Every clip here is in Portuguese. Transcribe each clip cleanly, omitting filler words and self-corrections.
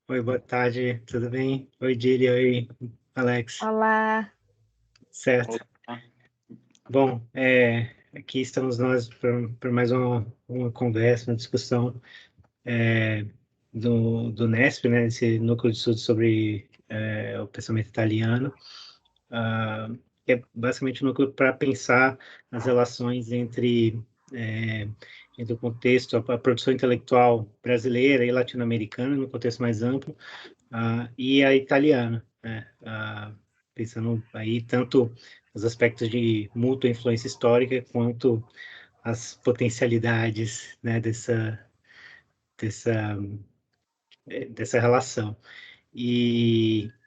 Oi, boa tarde, tudo bem? Oi, Dili, oi, Alex, Olá, certo? Olá. Bom, aqui estamos nós para mais uma conversa, uma discussão do NESP, né, esse núcleo de estudos sobre o pensamento italiano, ah, que é basicamente um núcleo para pensar as relações é, entre o contexto, a produção intelectual brasileira e latino-americana, no contexto mais amplo, e a italiana, né? Pensando aí tanto os aspectos de mútua influência histórica quanto as potencialidades, né, dessa, dessa relação.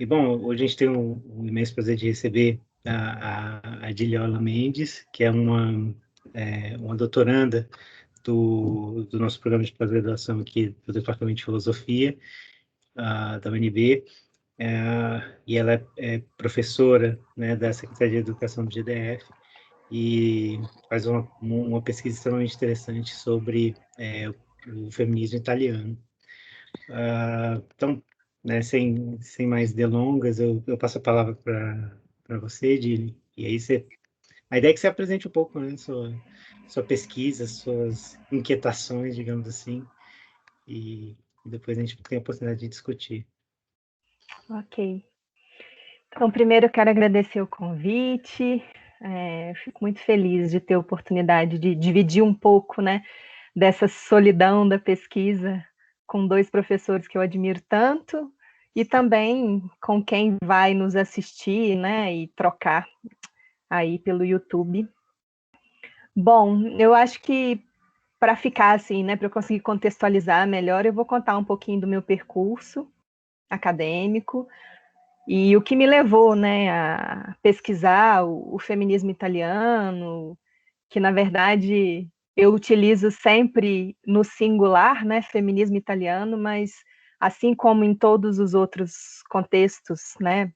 Bom, hoje a gente tem um imenso prazer de receber a Diliola Mendes, que é uma doutoranda do nosso programa de pós-graduação aqui do Departamento de Filosofia, da UNB, e ela é professora, né, da Secretaria de Educação do GDF e faz uma pesquisa extremamente interessante sobre o feminismo italiano. Então, né, sem mais delongas, eu passo a palavra para você, Dili, e aí a ideia é que você apresente um pouco, né, sua pesquisa, suas inquietações, digamos assim, e depois a gente tem a oportunidade de discutir. ok. Então, primeiro eu quero agradecer o convite. Fico muito feliz de ter a oportunidade de dividir um pouco, né, dessa solidão da pesquisa com dois professores que eu admiro tanto e também com quem vai nos assistir, né, e trocar aí pelo YouTube. Bom, eu acho que para ficar assim, né, para eu conseguir contextualizar melhor, eu vou contar um pouquinho do meu percurso acadêmico. E o que me levou, né, a pesquisar o feminismo italiano, que na verdade eu utilizo sempre no singular, né, feminismo italiano, mas assim como em todos os outros contextos, né,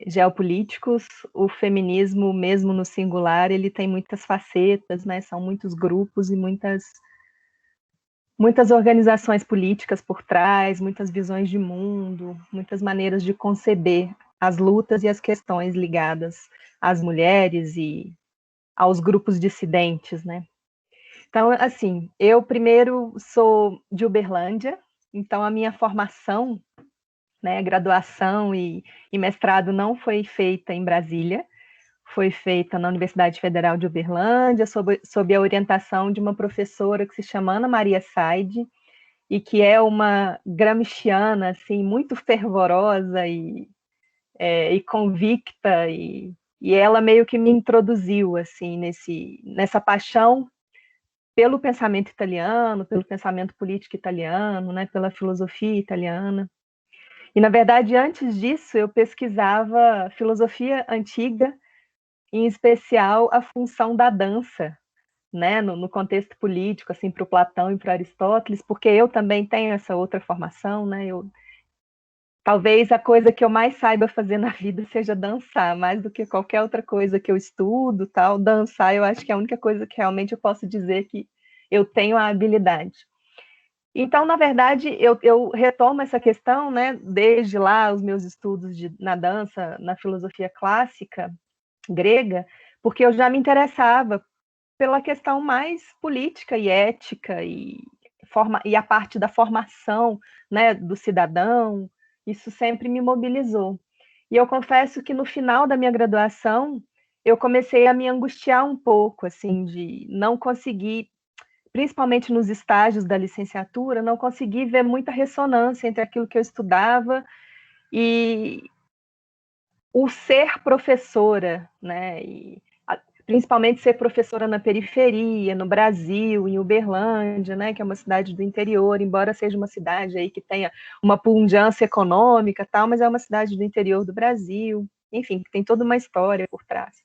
geopolíticos, o feminismo, mesmo no singular, ele tem muitas facetas, né, são muitos grupos e muitas organizações políticas por trás, muitas visões de mundo, muitas maneiras de conceber as lutas e as questões ligadas às mulheres e aos grupos dissidentes, né? Então, assim, eu primeiro sou de Uberlândia, então a minha formação, né, graduação e mestrado não foi feita em Brasília, foi feita na Universidade Federal de Uberlândia, sob a orientação de uma professora que se chama Ana Maria Said, e que é uma gramsciana, assim, muito fervorosa e convicta, e ela meio que me introduziu, assim, nessa paixão pelo pensamento italiano, pelo pensamento político italiano, né, pela filosofia italiana. E, na verdade, antes disso, eu pesquisava filosofia antiga, em especial a função da dança, né, no contexto político, assim, para o Platão e para Aristóteles, porque eu também tenho essa outra formação, né, talvez a coisa que eu mais saiba fazer na vida seja dançar, mais do que qualquer outra coisa que eu estudo, tal, dançar eu acho que é a única coisa que realmente eu posso dizer que eu tenho a habilidade. Então, na verdade, eu retomo essa questão, né, desde lá os meus estudos na dança, na filosofia clássica grega, porque eu já me interessava pela questão mais política e ética e a parte da formação, né, do cidadão, isso sempre me mobilizou. E eu confesso que no final da minha graduação, eu comecei a me angustiar um pouco, assim, de não conseguir, principalmente nos estágios da licenciatura, não conseguir ver muita ressonância entre aquilo que eu estudava e o ser professora, né, principalmente ser professora na periferia, no Brasil, em Uberlândia, né, que é uma cidade do interior, embora seja uma cidade aí que tenha uma pungência econômica, tal, mas é uma cidade do interior do Brasil, enfim, que tem toda uma história por trás.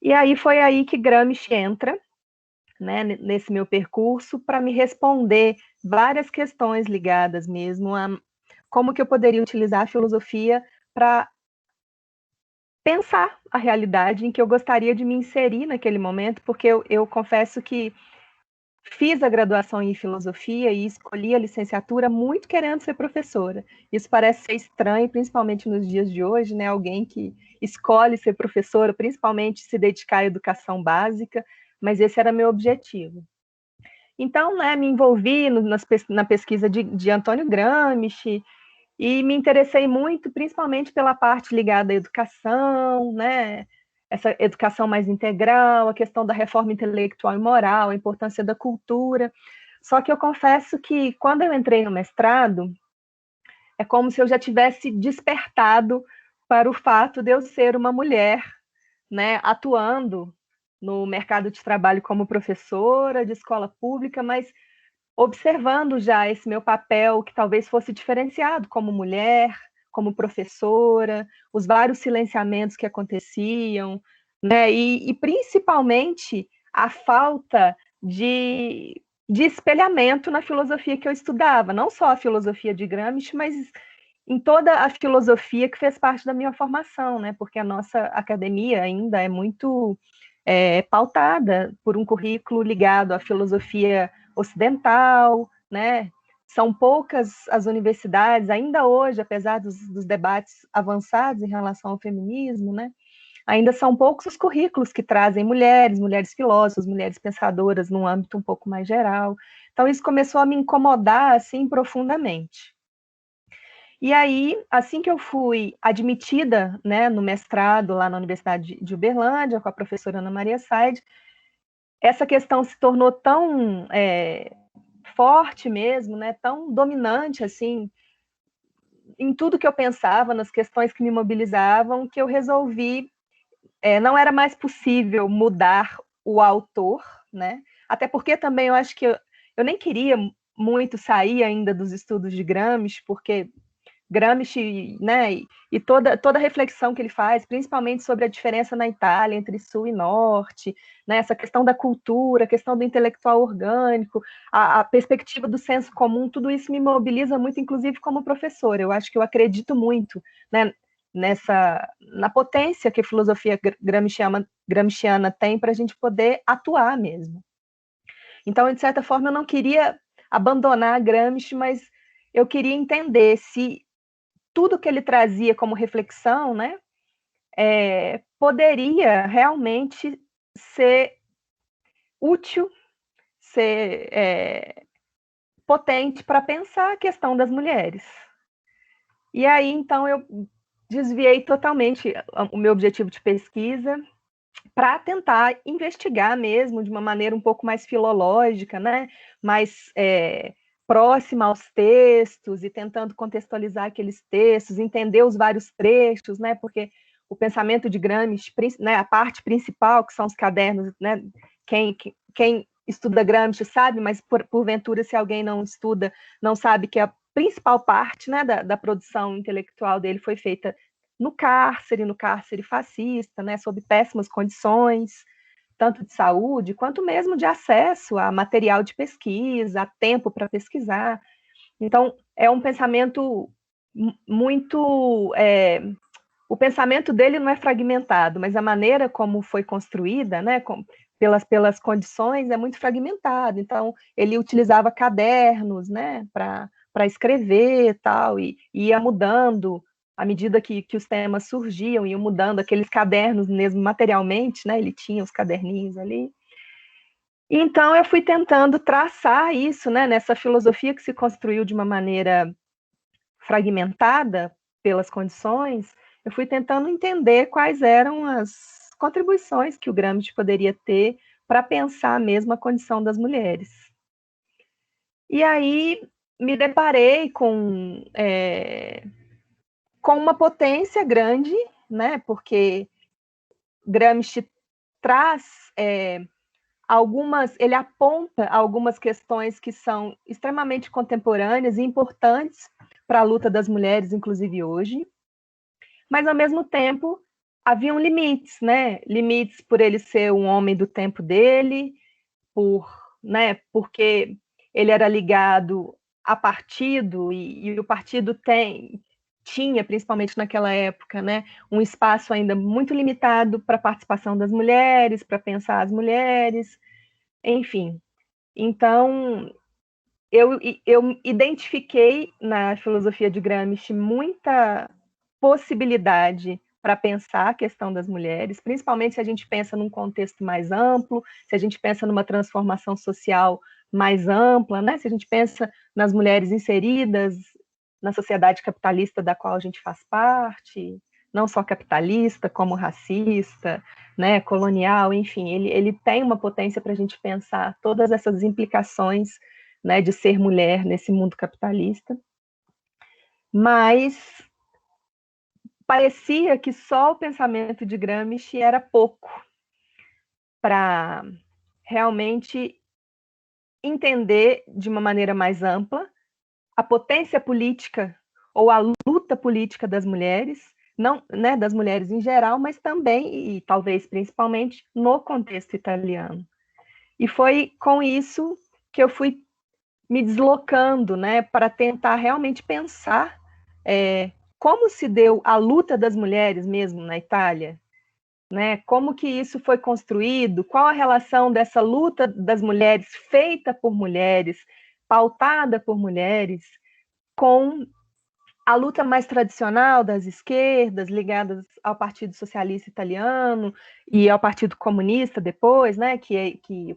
E aí foi aí que Gramsci entra, né, nesse meu percurso, para me responder várias questões ligadas mesmo a como que eu poderia utilizar a filosofia para pensar a realidade em que eu gostaria de me inserir naquele momento, porque eu confesso que fiz a graduação em filosofia e escolhi a licenciatura muito querendo ser professora. Isso parece ser estranho, principalmente nos dias de hoje, né? Alguém que escolhe ser professora, principalmente se dedicar à educação básica, mas esse era meu objetivo. Então, né, me envolvi na pesquisa de Antônio Gramsci e me interessei muito, principalmente pela parte ligada à educação, né? Essa educação mais integral, a questão da reforma intelectual e moral, a importância da cultura. Só que eu confesso que quando eu entrei no mestrado, é como se eu já tivesse despertado para o fato de eu ser uma mulher, né, atuando no mercado de trabalho como professora de escola pública, mas observando já esse meu papel, que talvez fosse diferenciado como mulher, como professora, os vários silenciamentos que aconteciam, né? E principalmente a falta de espelhamento na filosofia que eu estudava, não só a filosofia de Gramsci, mas em toda a filosofia que fez parte da minha formação, né? Porque a nossa academia ainda é muito pautada por um currículo ligado à filosofia ocidental, né? São poucas as universidades, ainda hoje, apesar dos debates avançados em relação ao feminismo, né? Ainda são poucos os currículos que trazem mulheres, mulheres filósofas, mulheres pensadoras num âmbito um pouco mais geral. Então, isso começou a me incomodar, assim, profundamente. E aí, assim que eu fui admitida, né, no mestrado lá na Universidade de Uberlândia, com a professora Ana Maria Said, essa questão se tornou tão forte mesmo, né, tão dominante, assim, em tudo que eu pensava, nas questões que me mobilizavam, que eu resolvi, não era mais possível mudar o autor, né, até porque também eu acho que eu nem queria muito sair ainda dos estudos de Gramsci, porque Gramsci, né, e toda a reflexão que ele faz, principalmente sobre a diferença na Itália entre sul e norte, né, essa questão da cultura, a questão do intelectual orgânico, a perspectiva do senso comum, tudo isso me mobiliza muito, inclusive como professora. Eu acho que eu acredito muito, né, na potência que a filosofia gramsciana tem para a gente poder atuar mesmo. Então, de certa forma, eu não queria abandonar Gramsci, mas eu queria entender se tudo que ele trazia como reflexão, né, poderia realmente ser útil, ser potente para pensar a questão das mulheres. E aí, então, eu desviei totalmente o meu objetivo de pesquisa para tentar investigar mesmo de uma maneira um pouco mais filológica, né, mais próxima aos textos e tentando contextualizar aqueles textos, entender os vários trechos, né, porque o pensamento de Gramsci, né, a parte principal, que são os cadernos, né, quem estuda Gramsci sabe, mas porventura, se alguém não estuda, não sabe que a principal parte, né, da produção intelectual dele foi feita no cárcere fascista, né, sob péssimas condições, tanto de saúde, quanto mesmo de acesso a material de pesquisa, a tempo para pesquisar. Então, é um pensamento muito... o pensamento dele não é fragmentado, mas a maneira como foi construída, né, pelas condições, é muito fragmentado. Então, ele utilizava cadernos, né, para escrever tal, e ia mudando à medida que os temas surgiam, iam mudando aqueles cadernos mesmo materialmente, né, ele tinha os caderninhos ali. Então, eu fui tentando traçar isso, né, nessa filosofia que se construiu de uma maneira fragmentada pelas condições, eu fui tentando entender quais eram as contribuições que o Gramsci poderia ter para pensar mesmo a condição das mulheres. E aí me deparei com uma potência grande, né, porque Gramsci traz ele aponta algumas questões que são extremamente contemporâneas e importantes para a luta das mulheres, inclusive hoje, mas ao mesmo tempo haviam limites, né? Limites por ele ser um homem do tempo dele, porque ele era ligado a partido e o partido tinha, principalmente naquela época, né, um espaço ainda muito limitado para a participação das mulheres, para pensar as mulheres, enfim. Então, eu identifiquei na filosofia de Gramsci muita possibilidade para pensar a questão das mulheres, principalmente se a gente pensa num contexto mais amplo, se a gente pensa numa transformação social mais ampla, né? Se a gente pensa nas mulheres inseridas na sociedade capitalista da qual a gente faz parte, não só capitalista, como racista, né, colonial, enfim, ele tem uma potência para a gente pensar todas essas implicações, né, de ser mulher nesse mundo capitalista, mas parecia que só o pensamento de Gramsci era pouco para realmente entender de uma maneira mais ampla a potência política ou a luta política das mulheres, não, né, das mulheres em geral, mas também e talvez principalmente no contexto italiano. E foi com isso que eu fui me deslocando, né, para tentar realmente pensar como se deu a luta das mulheres mesmo na Itália, né? Como que isso foi construído? Qual a relação dessa luta das mulheres feita por mulheres, pautada por mulheres, com a luta mais tradicional das esquerdas, ligadas ao Partido Socialista Italiano e ao Partido Comunista depois, né, que o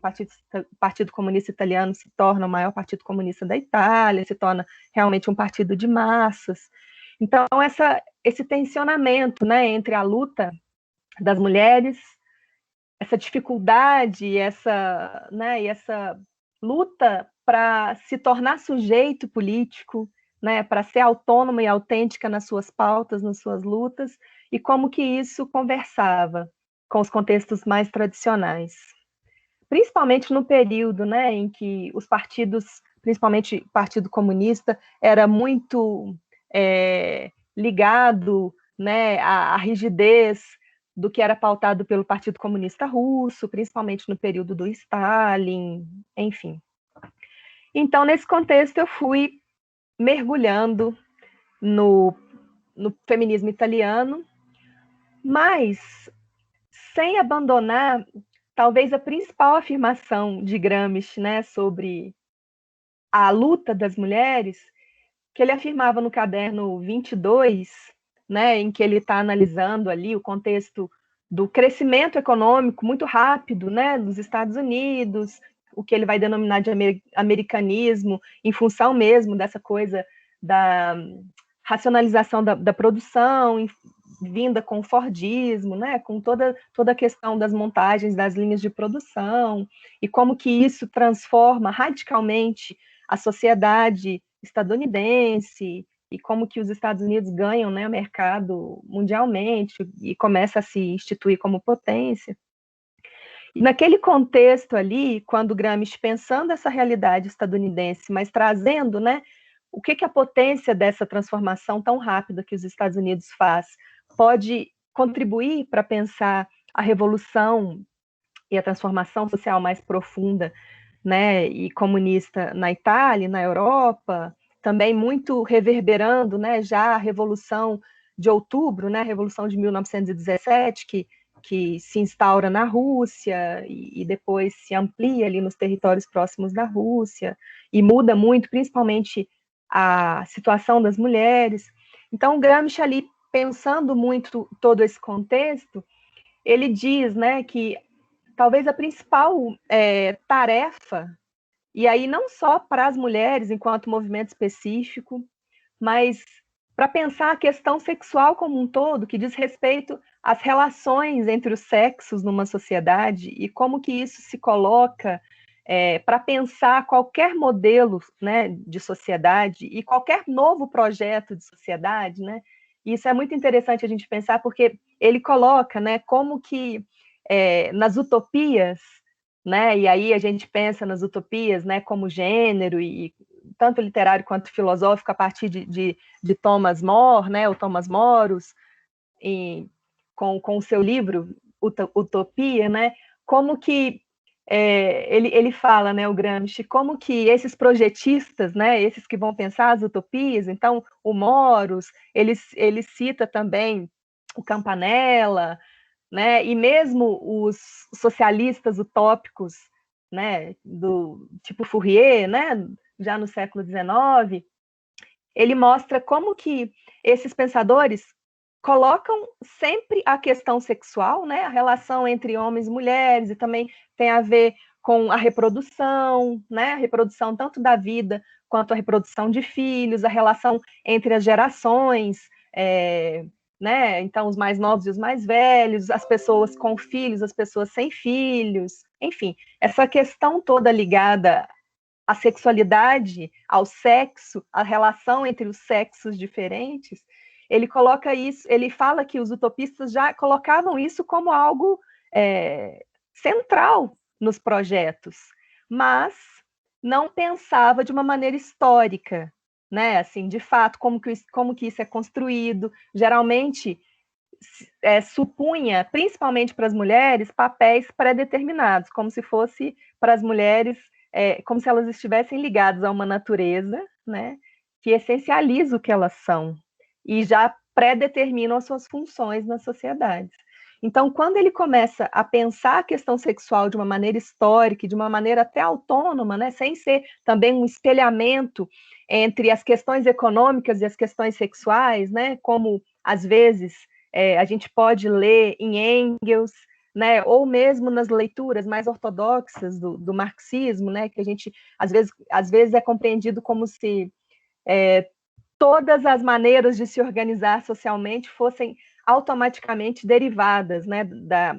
Partido Comunista Italiano se torna o maior partido comunista da Itália, se torna realmente um partido de massas. Então, esse tensionamento, né, entre a luta das mulheres, essa dificuldade, né, e essa luta para se tornar sujeito político, né, para ser autônoma e autêntica nas suas pautas, nas suas lutas, e como que isso conversava com os contextos mais tradicionais. Principalmente no período, né, em que os partidos, principalmente o Partido Comunista, era muito ligado, né, à rigidez do que era pautado pelo Partido Comunista Russo, principalmente no período do Stalin, enfim. Então, nesse contexto, eu fui mergulhando no feminismo italiano, mas sem abandonar, talvez, a principal afirmação de Gramsci, né, sobre a luta das mulheres, que ele afirmava no caderno 22, né, em que ele está analisando ali o contexto do crescimento econômico muito rápido, né, dos Estados Unidos, o que ele vai denominar de americanismo, em função mesmo dessa coisa da racionalização da produção, vinda com o Fordismo, né, com toda a questão das montagens das linhas de produção, e como que isso transforma radicalmente a sociedade estadunidense, e como que os Estados Unidos ganham, né, o mercado mundialmente e começa a se instituir como potência. E naquele contexto ali, quando Gramsci, pensando essa realidade estadunidense, mas trazendo, né, o que a potência dessa transformação tão rápida que os Estados Unidos faz pode contribuir para pensar a revolução e a transformação social mais profunda, né, e comunista na Itália, na Europa, também muito reverberando, né, já a Revolução de Outubro, né, a Revolução de 1917, que se instaura na Rússia e depois se amplia ali nos territórios próximos da Rússia, e muda muito, principalmente, a situação das mulheres. Então, Gramsci ali, pensando muito todo esse contexto, ele diz, né, que talvez a principal tarefa, e aí não só para as mulheres enquanto movimento específico, mas para pensar a questão sexual como um todo, que diz respeito às relações entre os sexos numa sociedade e como que isso se coloca para pensar qualquer modelo, né, de sociedade e qualquer novo projeto de sociedade, né? E isso é muito interessante a gente pensar, porque ele coloca, né, como que nas utopias, né, e aí a gente pensa nas utopias, né, como gênero, e tanto literário quanto filosófico, a partir de Thomas More, né, o Thomas Morus, com o seu livro Utopia, né, como que ele fala, né, o Gramsci, como que esses projetistas, né, esses que vão pensar as utopias, então o Morus, ele cita também o Campanella, né, e mesmo os socialistas utópicos né, do tipo Fourier, né, já no século XIX, ele mostra como que esses pensadores colocam sempre a questão sexual, né, a relação entre homens e mulheres, e também tem a ver com a reprodução, né, a reprodução tanto da vida quanto a reprodução de filhos, a relação entre as gerações, né, então os mais novos e os mais velhos, as pessoas com filhos, as pessoas sem filhos, enfim, essa questão toda ligada à sexualidade, ao sexo, a relação entre os sexos diferentes, ele coloca isso, ele fala que os utopistas já colocavam isso como algo central nos projetos, mas não pensava de uma maneira histórica, né? Assim, de fato, como que isso é construído. Geralmente supunha, principalmente para as mulheres, papéis pré-determinados, como se fosse para as mulheres, como se elas estivessem ligadas a uma natureza, né, que essencializa o que elas são e já pré-determinam as suas funções nas sociedades. Então, quando ele começa a pensar a questão sexual de uma maneira histórica, de uma maneira até autônoma, né, sem ser também um espelhamento entre as questões econômicas e as questões sexuais, né, como às vezes a gente pode ler em Engels, né, ou mesmo nas leituras mais ortodoxas do marxismo, né, que a gente às vezes é compreendido como se todas as maneiras de se organizar socialmente fossem automaticamente derivadas, né,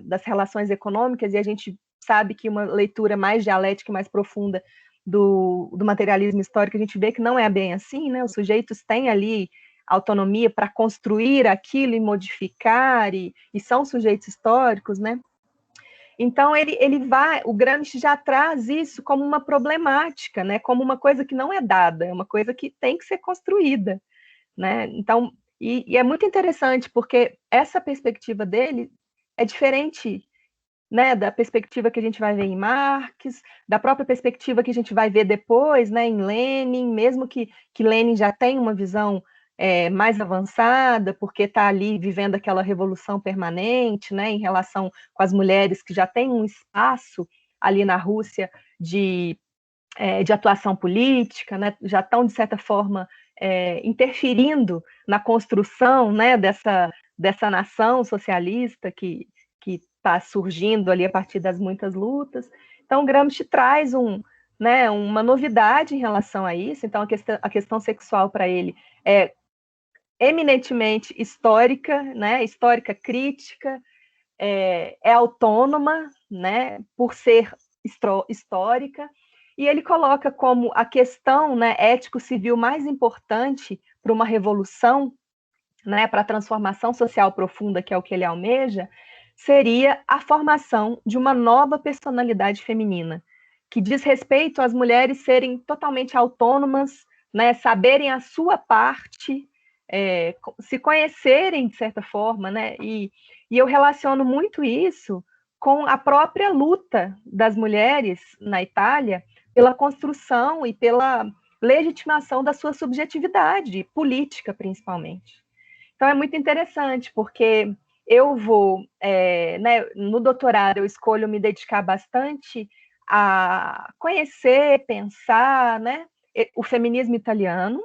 das relações econômicas, e a gente sabe que uma leitura mais dialética e mais profunda do materialismo histórico, a gente vê que não é bem assim, né, os sujeitos têm ali autonomia para construir aquilo e modificar, e são sujeitos históricos, né? Então, o Gramsci já traz isso como uma problemática, né? Como uma coisa que não é dada, é uma coisa que tem que ser construída, né? Então, e é muito interessante, porque essa perspectiva dele é diferente, né, da perspectiva que a gente vai ver em Marx, da própria perspectiva que a gente vai ver depois, né, em Lenin, mesmo que Lenin já tenha uma visão mais avançada, porque está ali vivendo aquela revolução permanente, né, em relação com as mulheres que já têm um espaço ali na Rússia de atuação política, né, já estão, de certa forma, interferindo na construção, né, dessa nação socialista que está surgindo ali a partir das muitas lutas. Então, Gramsci traz né, uma novidade em relação a isso. Então, a questão sexual para ele é eminentemente histórica, né, histórica crítica, é autônoma, né, por ser histórica, e ele coloca como a questão, né, ético-civil mais importante para uma revolução, né, para a transformação social profunda, que é o que ele almeja, seria a formação de uma nova personalidade feminina, que diz respeito às mulheres serem totalmente autônomas, né, saberem a sua parte, se conhecerem de certa forma, né, e eu relaciono muito isso com a própria luta das mulheres na Itália pela construção e pela legitimação da sua subjetividade política, principalmente. Então é muito interessante, porque eu vou, né, no doutorado, eu escolho me dedicar bastante a conhecer, pensar, né, o feminismo italiano,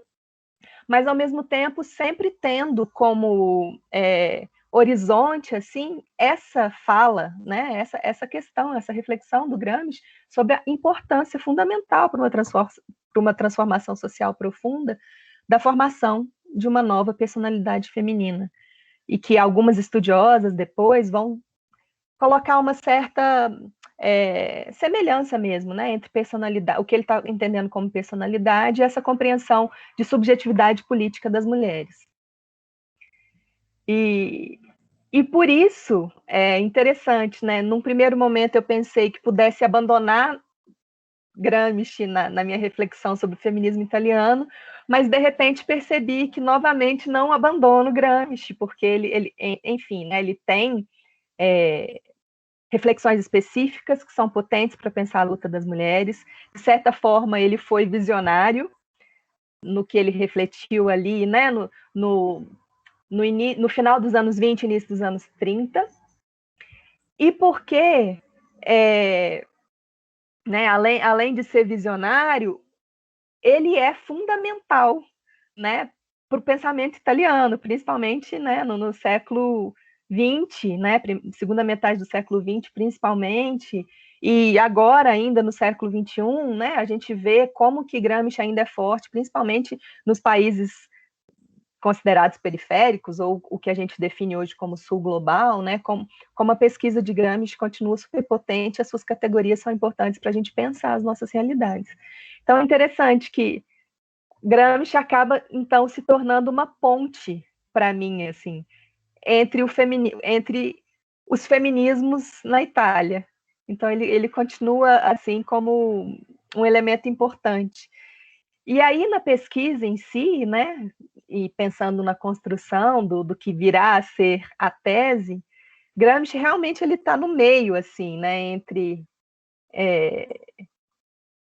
mas ao mesmo tempo sempre tendo como horizonte assim essa fala, né, essa questão, essa reflexão do Gramsci sobre a importância fundamental para uma transformação social profunda da formação de uma nova personalidade feminina, e que algumas estudiosas depois vão colocar uma certa semelhança mesmo, né, entre personalidade, o que ele está entendendo como personalidade, e essa compreensão de subjetividade política das mulheres. E por isso é interessante, né? Num primeiro momento eu pensei que pudesse abandonar Gramsci na minha reflexão sobre o feminismo italiano, mas de repente percebi que novamente não abandono Gramsci, porque ele enfim, né, ele tem reflexões específicas que são potentes para pensar a luta das mulheres. De certa forma, ele foi visionário no que ele refletiu ali, né, no final dos anos 20, início dos anos 30, e porque né, além de ser visionário, ele é fundamental, né, para o pensamento italiano, principalmente, né, no século XX, né, segunda metade do século XX, principalmente, e agora ainda no século XXI, né, a gente vê como que Gramsci ainda é forte, principalmente nos países considerados periféricos, ou o que a gente define hoje como sul global, né, como a pesquisa de Gramsci continua superpotente, as suas categorias são importantes para a gente pensar as nossas realidades. Então é interessante que Gramsci acaba, então, se tornando uma ponte, para mim, assim, entre os feminismos na Itália. Então, ele continua, assim, como um elemento importante. E aí, na pesquisa em si, né, e pensando na construção do que virá a ser a tese, Gramsci realmente ele está no meio, assim, né, entre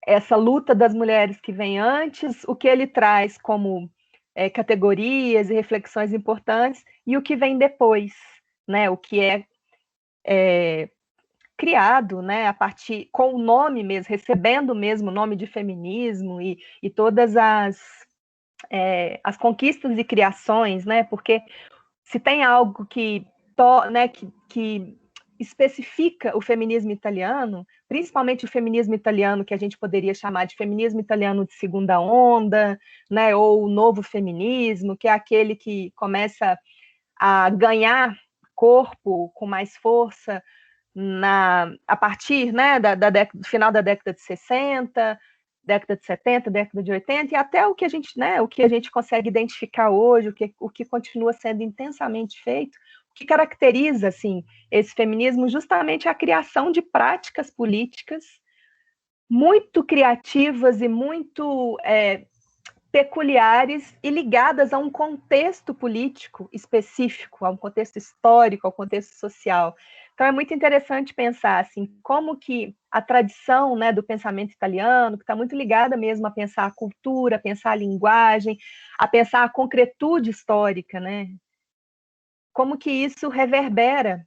essa luta das mulheres que vem antes, o que ele traz como categorias e reflexões importantes, e o que vem depois, né, o que é criado, né, a partir com o nome mesmo, recebendo mesmo o nome de feminismo e todas as conquistas e criações, né, porque se tem algo né, que especifica o feminismo italiano, principalmente o feminismo italiano que a gente poderia chamar de feminismo italiano de segunda onda, né, ou o novo feminismo, que é aquele que começa a ganhar corpo com mais força a partir, né, do final da década de 60, década de 70, década de 80, e até o que a gente, né, o que a gente consegue identificar hoje, o que continua sendo intensamente feito, o que caracteriza, assim, esse feminismo justamente é a criação de práticas políticas muito criativas e muito peculiares e ligadas a um contexto político específico, a um contexto histórico, ao contexto social. Então é muito interessante pensar assim, como que a tradição, né, do pensamento italiano, que está muito ligada mesmo a pensar a cultura, a pensar a linguagem, a pensar a concretude histórica, né? Como que isso reverbera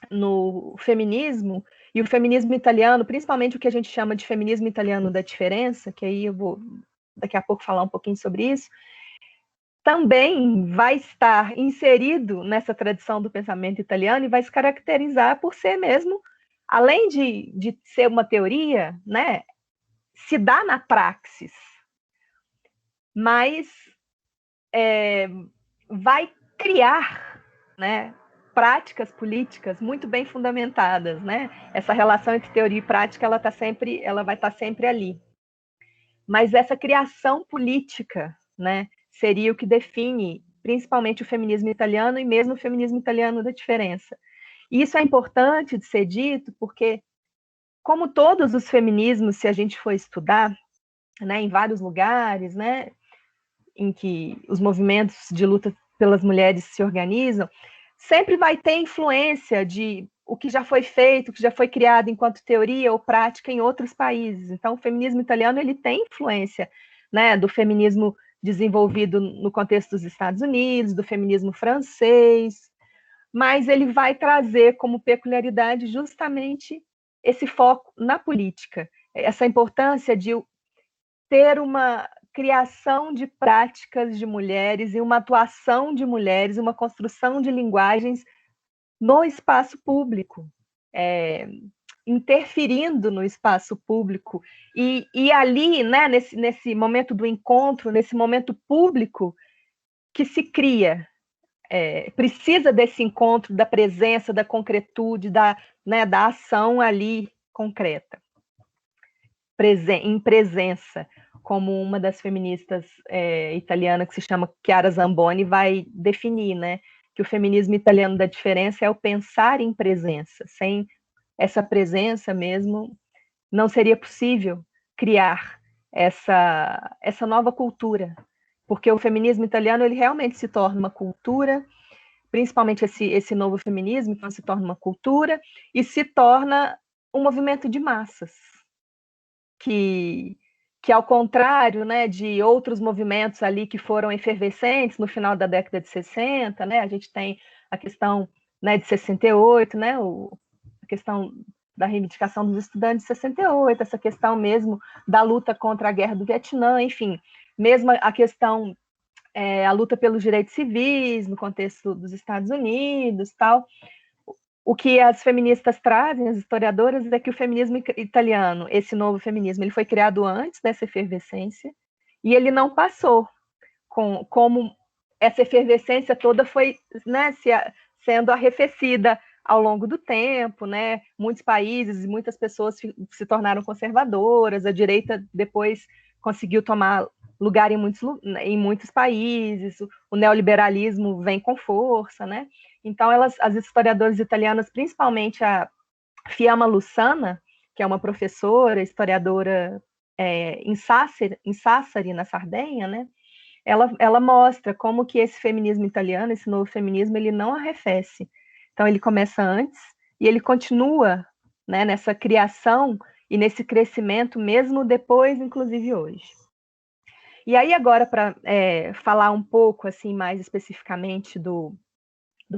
no feminismo, e o feminismo italiano, principalmente o que a gente chama de feminismo italiano da diferença, que aí eu vou daqui a pouco falar um pouquinho sobre isso, também vai estar inserido nessa tradição do pensamento italiano e vai se caracterizar por ser mesmo, além de ser uma teoria, né, se dá na praxis, mas vai criar, né, práticas políticas muito bem fundamentadas, né? Essa relação entre teoria e prática, ela vai estar sempre ali. Mas essa criação política, né, seria o que define principalmente o feminismo italiano e mesmo o feminismo italiano da diferença. E isso é importante de ser dito porque, como todos os feminismos, se a gente for estudar, né, em vários lugares, né, em que os movimentos de luta pelas mulheres se organizam, sempre vai ter influência de o que já foi feito, o que já foi criado enquanto teoria ou prática em outros países. Então, o feminismo italiano ele tem influência, né, do feminismo desenvolvido no contexto dos Estados Unidos, do feminismo francês, mas ele vai trazer como peculiaridade justamente esse foco na política, essa importância de ter uma criação de práticas de mulheres e uma atuação de mulheres, uma construção de linguagens no espaço público, interferindo no espaço público. E ali, né, nesse momento do encontro, nesse momento público, que se cria, precisa desse encontro, da presença, da concretude, né, da ação ali concreta, em presença, como uma das feministas italianas que se chama Chiara Zamboni vai definir, né? Que o feminismo italiano da diferença é o pensar em presença. Sem essa presença mesmo, não seria possível criar essa nova cultura, porque o feminismo italiano ele realmente se torna uma cultura, principalmente esse novo feminismo, então se torna uma cultura e se torna um movimento de massas, que ao contrário, né, de outros movimentos ali que foram efervescentes no final da década de 60, né, a gente tem a questão, né, de 68, né, a questão da reivindicação dos estudantes de 68, essa questão mesmo da luta contra a guerra do Vietnã, enfim, mesmo a questão, a luta pelos direitos civis no contexto dos Estados Unidos, tal. O que as feministas trazem, as historiadoras, é que o feminismo italiano, esse novo feminismo, ele foi criado antes dessa efervescência e ele não passou como essa efervescência toda foi, né, sendo arrefecida ao longo do tempo, né? Muitos países e muitas pessoas se tornaram conservadoras, a direita depois conseguiu tomar lugar em muitos países, o neoliberalismo vem com força, né? Então, as historiadoras italianas, principalmente a Fiamma Lussana, que é uma professora, historiadora em Sassari, na Sardenha, né? Ela mostra como que esse feminismo italiano, esse novo feminismo, ele não arrefece. Então, ele começa antes e ele continua, né, nessa criação e nesse crescimento, mesmo depois, inclusive hoje. E aí, agora, para falar um pouco assim mais especificamente do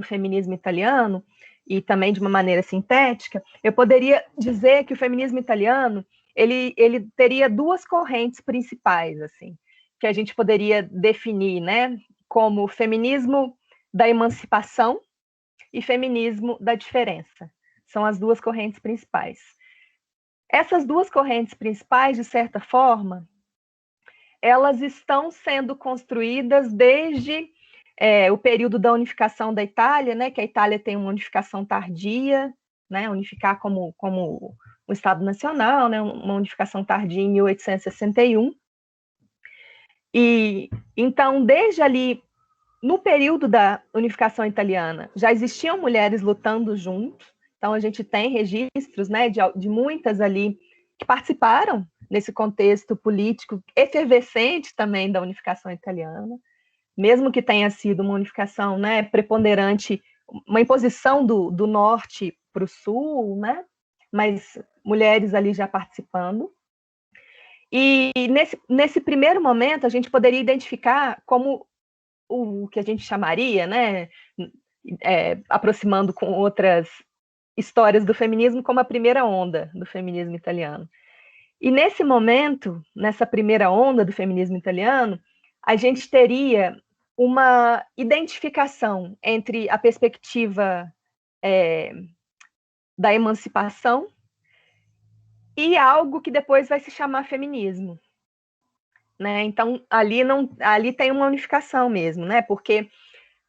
feminismo italiano, e também de uma maneira sintética, eu poderia dizer que o feminismo italiano ele teria duas correntes principais, assim, que a gente poderia definir, né, como feminismo da emancipação e feminismo da diferença. São as duas correntes principais. Essas duas correntes principais, de certa forma, elas estão sendo construídas desde o período da unificação da Itália, né, que a Itália tem uma unificação tardia, né, unificar como um Estado nacional, né, uma unificação tardia em 1861. E então, desde ali, no período da unificação italiana, já existiam mulheres lutando junto. Então, a gente tem registros, né, de muitas ali que participaram nesse contexto político efervescente também da unificação italiana, mesmo que tenha sido uma unificação, né, preponderante, uma imposição do norte para o sul, né, mas mulheres ali já participando. E nesse primeiro momento, a gente poderia identificar como o que a gente chamaria, né, aproximando com outras histórias do feminismo, como a primeira onda do feminismo italiano. E nesse momento, nessa primeira onda do feminismo italiano, a gente teria uma identificação entre a perspectiva da emancipação e algo que depois vai se chamar feminismo, né? Então ali tem uma unificação mesmo, né? Porque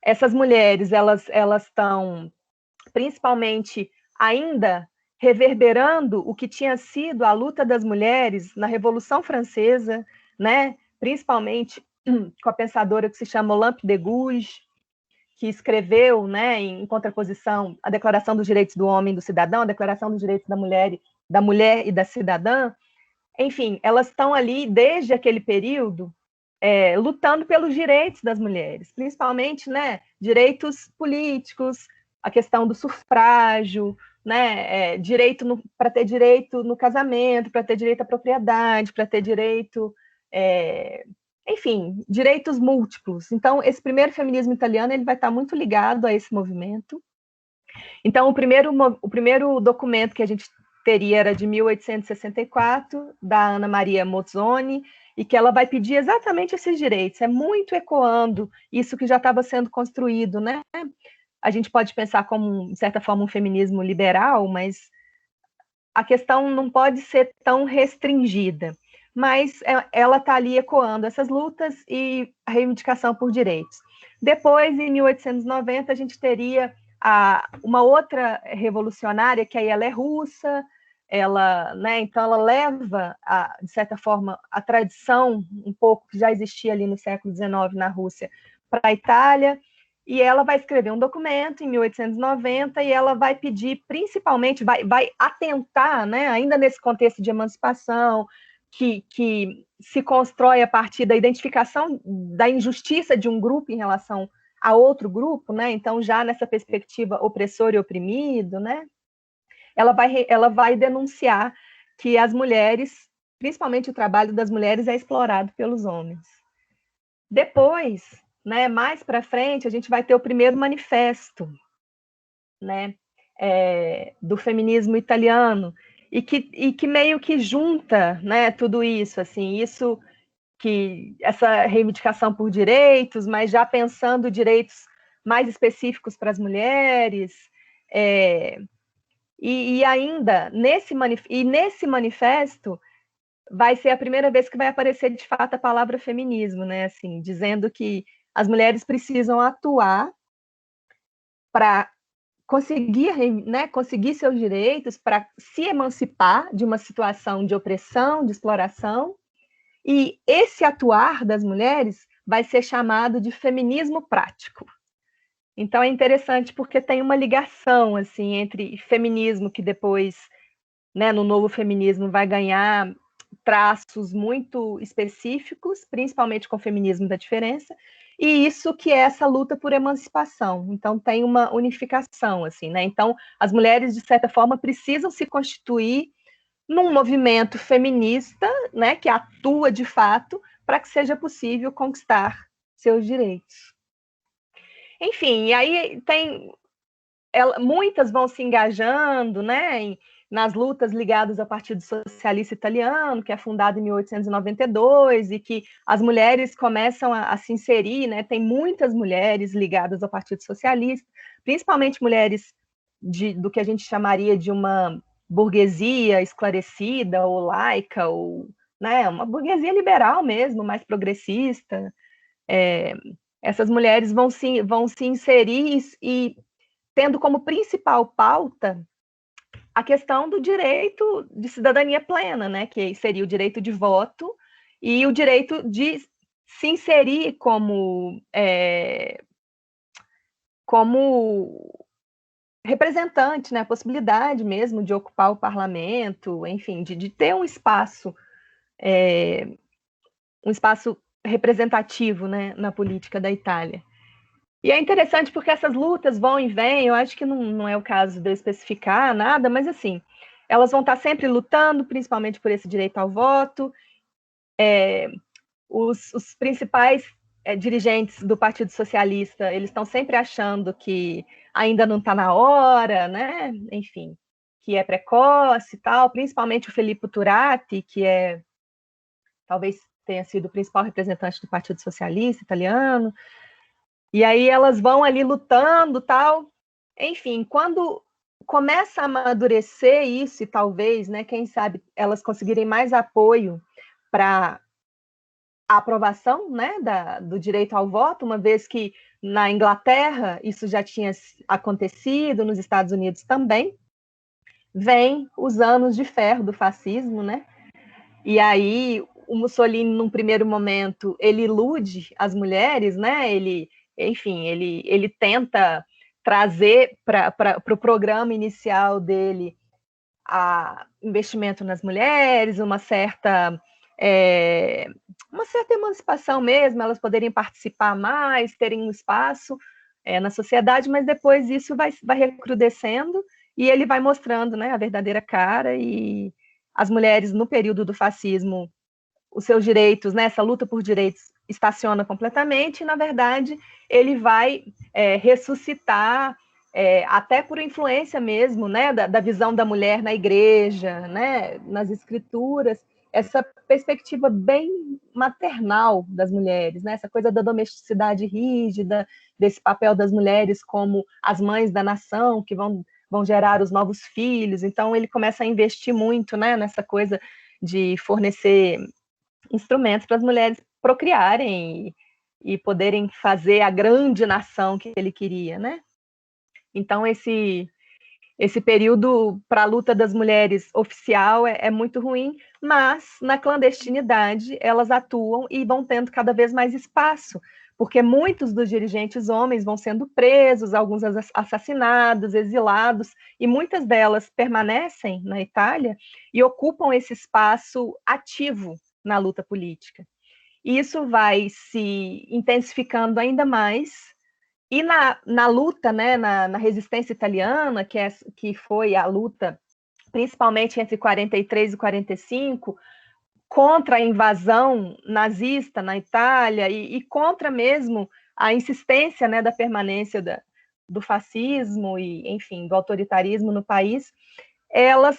essas mulheres elas estão principalmente ainda reverberando o que tinha sido a luta das mulheres na Revolução Francesa, né? Principalmente com a pensadora que se chama Olympe de Gouges, que escreveu, né, em contraposição à Declaração dos Direitos do Homem e do Cidadão, a Declaração dos Direitos da Mulher e da Cidadã. Enfim, elas estão ali desde aquele período lutando pelos direitos das mulheres, principalmente, né, direitos políticos, a questão do sufrágio, né, para ter direito no casamento, para ter direito à propriedade, para ter direito, enfim, direitos múltiplos. Então, esse primeiro feminismo italiano ele vai estar muito ligado a esse movimento. Então, o primeiro documento que a gente teria era de 1864, da Ana Maria Mozzoni, e que ela vai pedir exatamente esses direitos. É muito ecoando isso que já estava sendo construído, né? A gente pode pensar como, de certa forma, um feminismo liberal, mas a questão não pode ser tão restringida. Mas ela está ali ecoando essas lutas e a reivindicação por direitos. Depois, em 1890, a gente teria uma outra revolucionária, que aí ela é russa, né, então ela leva, de certa forma, a tradição um pouco que já existia ali no século XIX na Rússia para a Itália, e ela vai escrever um documento em 1890 e ela vai pedir, principalmente, vai atentar, né, ainda nesse contexto de emancipação, que se constrói a partir da identificação da injustiça de um grupo em relação a outro grupo, né? Então, já nessa perspectiva opressor e oprimido, né? Ela vai denunciar que as mulheres, principalmente o trabalho das mulheres, é explorado pelos homens. Depois, né, mais para frente, a gente vai ter o primeiro manifesto, né? do feminismo italiano, e que meio que junta, né, tudo isso, assim, essa reivindicação por direitos, mas já pensando direitos mais específicos para as mulheres, e ainda nesse manifesto vai ser a primeira vez que vai aparecer de fato a palavra feminismo, né? Assim, dizendo que as mulheres precisam atuar para conseguir, né, conseguir seus direitos, para se emancipar de uma situação de opressão, de exploração, e esse atuar das mulheres vai ser chamado de feminismo prático. Então é interessante porque tem uma ligação assim entre feminismo que depois, né, no novo feminismo vai ganhar traços muito específicos, principalmente com o feminismo da diferença, e isso que é essa luta por emancipação. Então tem uma unificação assim, né? Então as mulheres de certa forma precisam se constituir num movimento feminista, né, que atua de fato para que seja possível conquistar seus direitos. Enfim, e aí muitas vão se engajando, né, nas lutas ligadas ao Partido Socialista Italiano, que é fundado em 1892, e que as mulheres começam a se inserir, né, tem muitas mulheres ligadas ao Partido Socialista, principalmente mulheres do que a gente chamaria de uma burguesia esclarecida, ou laica, ou, né, uma burguesia liberal mesmo, mais progressista. Essas mulheres vão se inserir e tendo como principal pauta a questão do direito de cidadania plena, né, que seria o direito de voto e o direito de se inserir como representante, né, a possibilidade mesmo de ocupar o parlamento, enfim, de ter um espaço representativo, né, na política da Itália. E é interessante porque essas lutas vão e vêm, eu acho que não é o caso de eu especificar nada, mas assim, elas vão estar sempre lutando, principalmente por esse direito ao voto. Os principais dirigentes do Partido Socialista, eles estão sempre achando que ainda não está na hora, né? Enfim, que é precoce e tal, principalmente o Filippo Turati, que talvez tenha sido o principal representante do Partido Socialista italiano. E aí elas vão ali lutando, tal. Enfim, quando começa a amadurecer isso, e talvez, né, quem sabe, elas conseguirem mais apoio para a aprovação, né, do direito ao voto, uma vez que na Inglaterra isso já tinha acontecido, nos Estados Unidos também, vem os anos de ferro do fascismo, né? E aí o Mussolini, num primeiro momento, ele ilude as mulheres, né? Enfim, ele tenta trazer para o programa inicial dele investimento nas mulheres, uma certa emancipação mesmo, elas poderem participar mais, terem um espaço na sociedade, mas depois isso vai recrudescendo e ele vai mostrando, né, a verdadeira cara, e as mulheres no período do fascismo, os seus direitos, né, essa luta por direitos estaciona completamente, e na verdade ele vai ressuscitar, até por influência mesmo, né, da visão da mulher na igreja, né, nas escrituras, essa perspectiva bem maternal das mulheres, né, essa coisa da domesticidade rígida, desse papel das mulheres como as mães da nação, que vão gerar os novos filhos. Então ele começa a investir muito, né, nessa coisa de fornecer instrumentos para as mulheres procriarem e poderem fazer a grande nação que ele queria, né? Então esse período para a luta das mulheres oficial é muito ruim, mas na clandestinidade elas atuam e vão tendo cada vez mais espaço, porque muitos dos dirigentes homens vão sendo presos, alguns assassinados, exilados, e muitas delas permanecem na Itália e ocupam esse espaço ativo na luta política. E isso vai se intensificando ainda mais, e na luta, né, na resistência italiana, que foi a luta principalmente entre 43 e 45, contra a invasão nazista na Itália e contra mesmo a insistência, né, da permanência do fascismo e, enfim, do autoritarismo no país, elas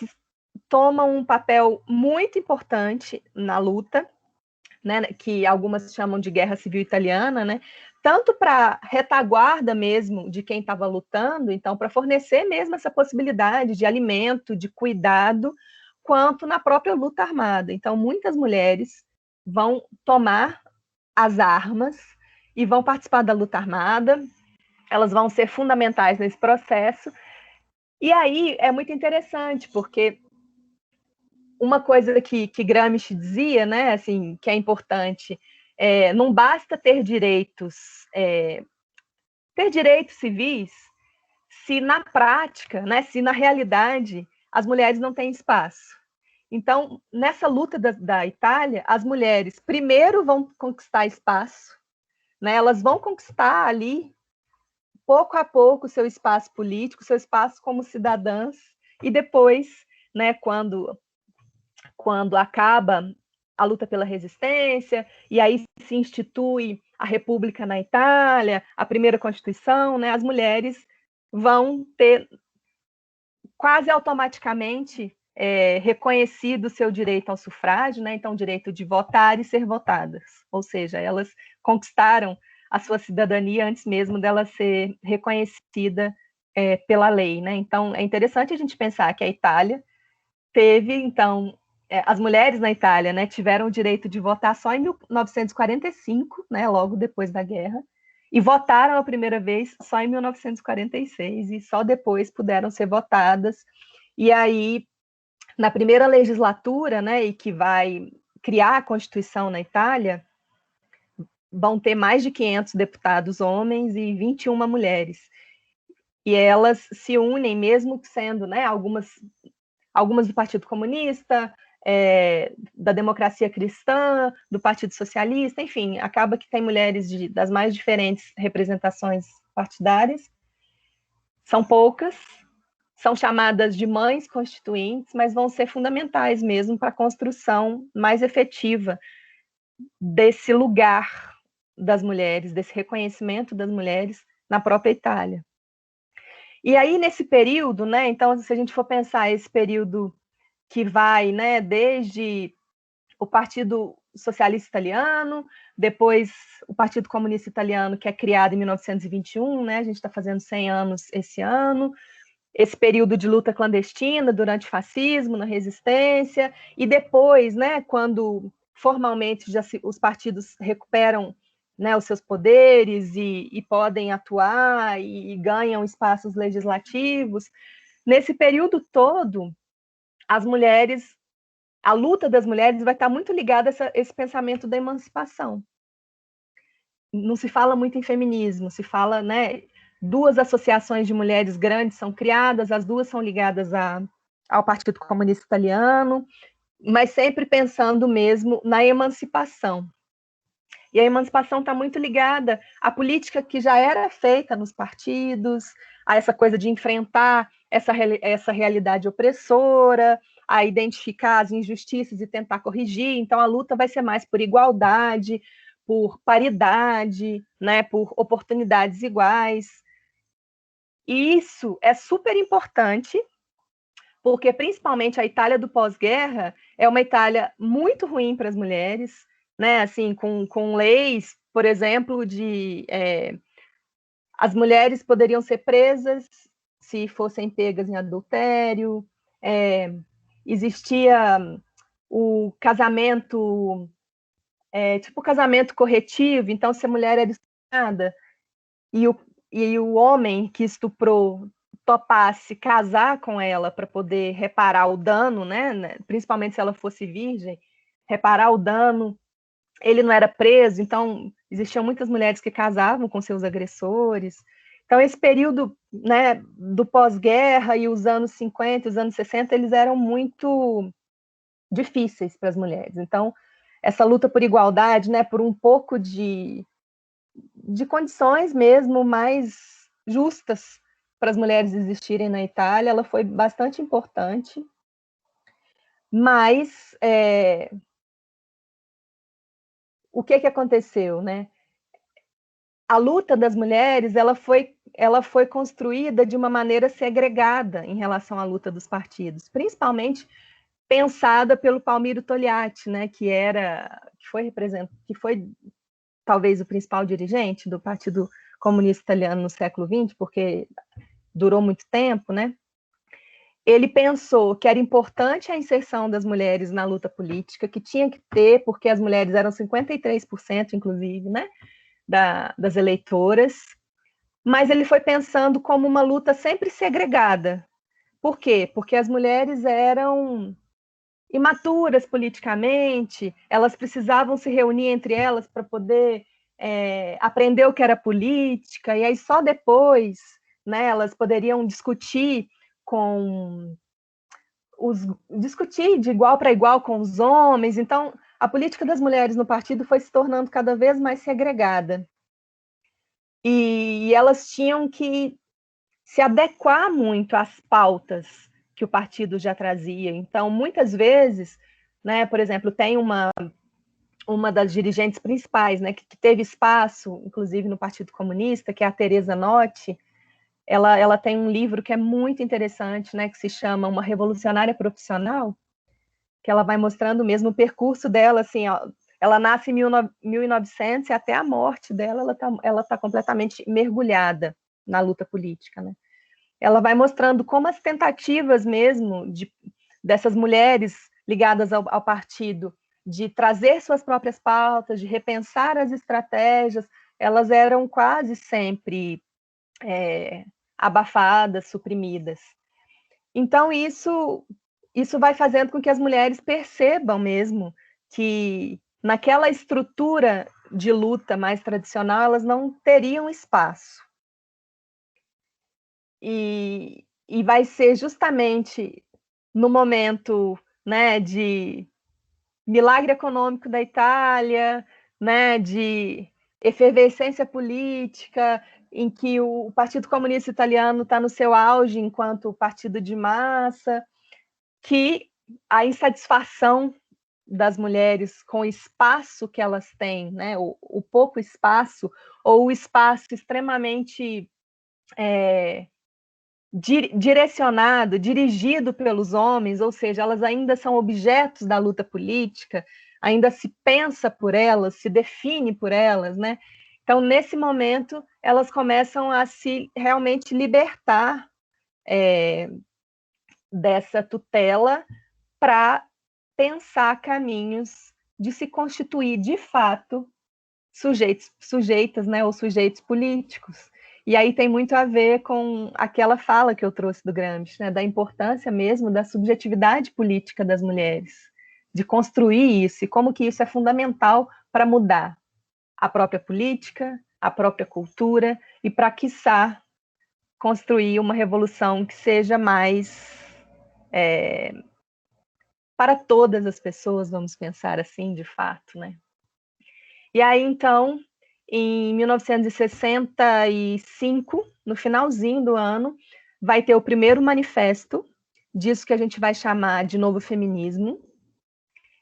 tomam um papel muito importante na luta, né, que algumas chamam de guerra civil italiana, né, tanto para retaguarda mesmo de quem estava lutando, então para fornecer mesmo essa possibilidade de alimento, de cuidado, quanto na própria luta armada. Então muitas mulheres vão tomar as armas e vão participar da luta armada, elas vão ser fundamentais nesse processo. E aí é muito interessante, porque uma coisa que Gramsci dizia, né, assim, que é importante, não basta ter direitos civis, se na prática, né, se na realidade as mulheres não têm espaço. Então, nessa luta da Itália, as mulheres primeiro vão conquistar espaço, né, elas vão conquistar ali, pouco a pouco, o seu espaço político, seu espaço como cidadãs, e depois, né, quando acaba a luta pela resistência, e aí se institui a República na Itália, a primeira Constituição, né, as mulheres vão ter quase automaticamente reconhecido o seu direito ao sufrágio, né, então o direito de votar e ser votadas, ou seja, elas conquistaram a sua cidadania antes mesmo dela ser reconhecida pela lei, né? Então é interessante a gente pensar que a Itália teve, então, as mulheres na Itália, né, tiveram o direito de votar só em 1945, né, logo depois da guerra, e votaram a primeira vez só em 1946, e só depois puderam ser votadas. E aí, na primeira legislatura, né, e que vai criar a Constituição na Itália, vão ter mais de 500 deputados homens e 21 mulheres. E elas se unem, mesmo sendo, né, algumas do Partido Comunista, da Democracia Cristã, do Partido Socialista, enfim, acaba que tem mulheres das mais diferentes representações partidárias. São poucas, são chamadas de mães constituintes, mas vão ser fundamentais mesmo para a construção mais efetiva desse lugar das mulheres, desse reconhecimento das mulheres na própria Itália. E aí, nesse período, né, então, se a gente for pensar esse período que vai, né, desde o Partido Socialista Italiano, depois o Partido Comunista Italiano, que é criado em 1921, né, a gente está fazendo 100 anos esse ano, esse período de luta clandestina durante o fascismo, na resistência, e depois, né, quando formalmente os partidos recuperam, né, os seus poderes e podem atuar e ganham espaços legislativos, nesse período todo, a luta das mulheres vai estar muito ligada a esse pensamento da emancipação. Não se fala muito em feminismo, se fala, né, duas associações de mulheres grandes são criadas, as duas são ligadas ao Partido Comunista Italiano, mas sempre pensando mesmo na emancipação. E a emancipação está muito ligada à política que já era feita nos partidos, a essa coisa de enfrentar essa realidade opressora, a identificar as injustiças e tentar corrigir. Então, a luta vai ser mais por igualdade, por paridade, né, por oportunidades iguais. E isso é super importante, porque principalmente a Itália do pós-guerra é uma Itália muito ruim para as mulheres, né, assim, com leis, por exemplo, as mulheres poderiam ser presas se fossem pegas em adultério, existia o casamento, tipo casamento corretivo, então se a mulher era estuprada e o homem que estuprou topasse casar com ela para poder reparar o dano, né, principalmente se ela fosse virgem, reparar o dano, ele não era preso, então existiam muitas mulheres que casavam com seus agressores. Então, esse período, né, do pós-guerra e os anos 50, os anos 60, eles eram muito difíceis para as mulheres. Então, essa luta por igualdade, né, por um pouco de condições mesmo mais justas para as mulheres existirem na Itália, ela foi bastante importante, mas o que aconteceu, né? A luta das mulheres, ela foi ela foi construída de uma maneira segregada em relação à luta dos partidos, principalmente pensada pelo Palmiro Togliatti, né, que foi talvez o principal dirigente do Partido Comunista Italiano no século XX, porque durou muito tempo, né? Ele pensou que era importante a inserção das mulheres na luta política, que tinha que ter, porque as mulheres eram 53%, inclusive, né, das eleitoras, mas ele foi pensando como uma luta sempre segregada. Por quê? Porque as mulheres eram imaturas politicamente, elas precisavam se reunir entre elas para poder aprender o que era política, e aí só depois, né, elas poderiam discutir discutir de igual para igual com os homens. Então, a política das mulheres no partido foi se tornando cada vez mais segregada. E elas tinham que se adequar muito às pautas que o partido já trazia. Então, muitas vezes, né, por exemplo, tem uma das dirigentes principais, né, que teve espaço, inclusive no Partido Comunista, que é a Teresa Notti. Ela tem um livro que é muito interessante, né, que se chama Uma Revolucionária Profissional, que ela vai mostrando mesmo o percurso dela, assim, ó, ela nasce em 1900 e até a morte dela, ela tá completamente mergulhada na luta política, né? Ela vai mostrando como as tentativas mesmo dessas mulheres ligadas ao partido de trazer suas próprias pautas, de repensar as estratégias, elas eram quase sempre abafadas, suprimidas. Então, isso vai fazendo com que as mulheres percebam mesmo que naquela estrutura de luta mais tradicional, elas não teriam espaço. E vai ser justamente no momento, né, de milagre econômico da Itália, né, de efervescência política, em que o Partido Comunista Italiano está no seu auge enquanto partido de massa, que a insatisfação das mulheres com o espaço que elas têm, né, o pouco espaço, ou o espaço extremamente direcionado, dirigido pelos homens, ou seja, elas ainda são objetos da luta política, ainda se pensa por elas, se define por elas, né? Então, nesse momento, elas começam a se realmente libertar dessa tutela para pensar caminhos de se constituir, de fato, sujeitas, né, ou sujeitos políticos. E aí tem muito a ver com aquela fala que eu trouxe do Gramsci, né, da importância mesmo da subjetividade política das mulheres, de construir isso, e como que isso é fundamental para mudar a própria política, a própria cultura, e para, quiçá, construir uma revolução que seja mais para todas as pessoas, vamos pensar assim, de fato, né? E aí, então, em 1965, no finalzinho do ano, vai ter o primeiro manifesto disso que a gente vai chamar de novo feminismo.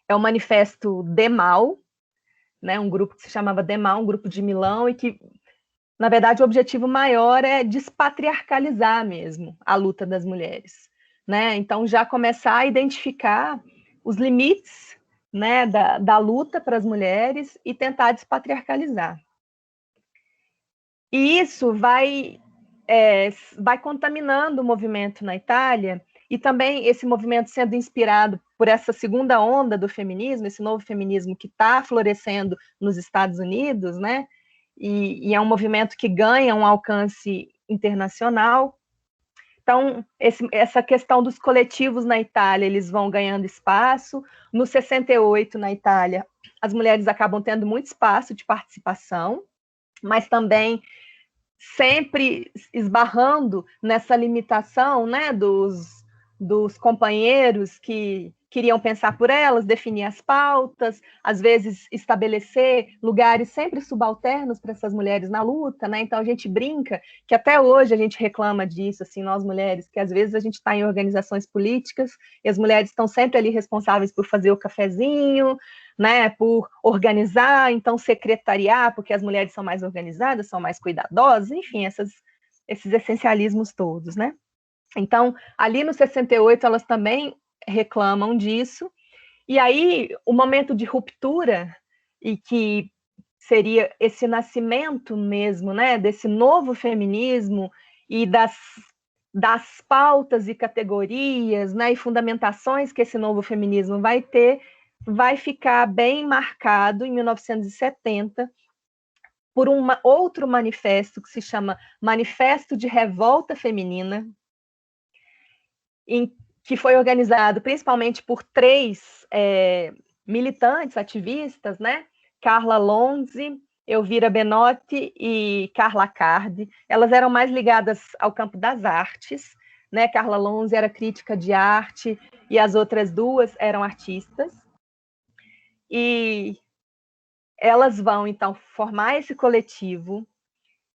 É o manifesto Demal, né, um grupo que se chamava Demal, um grupo de Milão, e que, na verdade, o objetivo maior é despatriarcalizar mesmo a luta das mulheres, né? Então, já começar a identificar os limites, né, da luta para as mulheres e tentar despatriarcalizar. E isso vai contaminando o movimento na Itália, e também esse movimento sendo inspirado por essa segunda onda do feminismo, esse novo feminismo que está florescendo nos Estados Unidos, né? E é um movimento que ganha um alcance internacional. Então, essa questão dos coletivos na Itália, eles vão ganhando espaço. No 68, na Itália, as mulheres acabam tendo muito espaço de participação, mas também sempre esbarrando nessa limitação, né, dos companheiros que queriam pensar por elas, definir as pautas, às vezes estabelecer lugares sempre subalternos para essas mulheres na luta, né? Então a gente brinca que até hoje a gente reclama disso, assim, nós mulheres, que às vezes a gente está em organizações políticas e as mulheres estão sempre ali responsáveis por fazer o cafezinho, né, por organizar, então secretariar, porque as mulheres são mais organizadas, são mais cuidadosas, enfim, esses essencialismos todos, né? Então, ali no 68, elas também reclamam disso, e aí o momento de ruptura, e que seria esse nascimento mesmo, né, desse novo feminismo e das pautas e categorias, né, e fundamentações que esse novo feminismo vai ter, vai ficar bem marcado em 1970 por outro manifesto que se chama Manifesto de Revolta Feminina, que foi organizado principalmente por três militantes, ativistas, né? Carla Lonzi, Elvira Benotti e Carla Cardi. Elas eram mais ligadas ao campo das artes, né? Carla Lonzi era crítica de arte e as outras duas eram artistas. E elas vão, então, formar esse coletivo.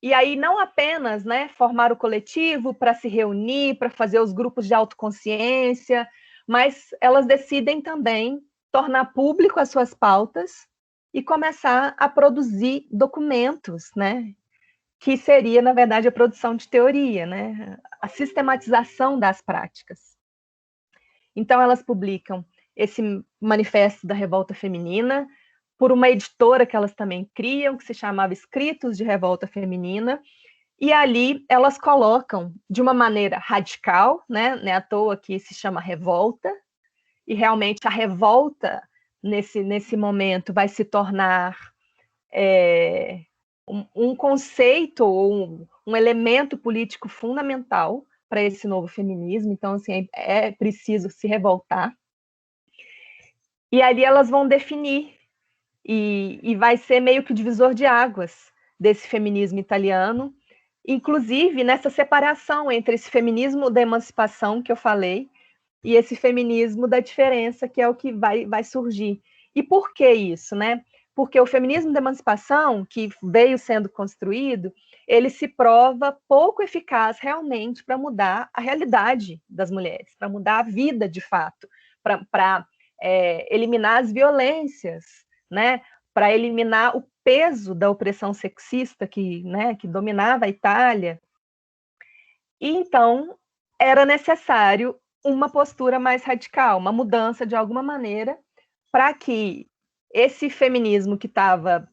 E aí, não apenas, né, formar o coletivo para se reunir, para fazer os grupos de autoconsciência, mas elas decidem também tornar público as suas pautas e começar a produzir documentos, né, que seria, na verdade, a produção de teoria, né, a sistematização das práticas. Então, elas publicam esse manifesto da revolta feminina, por uma editora que elas também criam, que se chamava Escritos de Revolta Feminina, e ali elas colocam de uma maneira radical, né? Não é à toa que se chama revolta, e realmente a revolta nesse momento vai se tornar um conceito ou um elemento político fundamental para esse novo feminismo. Então, assim, é preciso se revoltar. E ali elas vão definir, e vai ser meio que o divisor de águas desse feminismo italiano, inclusive nessa separação entre esse feminismo da emancipação que eu falei e esse feminismo da diferença, que é o que vai surgir. E por que isso, né? Porque o feminismo da emancipação, que veio sendo construído, ele se prova pouco eficaz realmente para mudar a realidade das mulheres, para mudar a vida de fato, para eliminar as violências, né? Para eliminar o peso da opressão sexista que dominava a Itália. E então era necessário uma postura mais radical, uma mudança de alguma maneira, para que esse feminismo que estava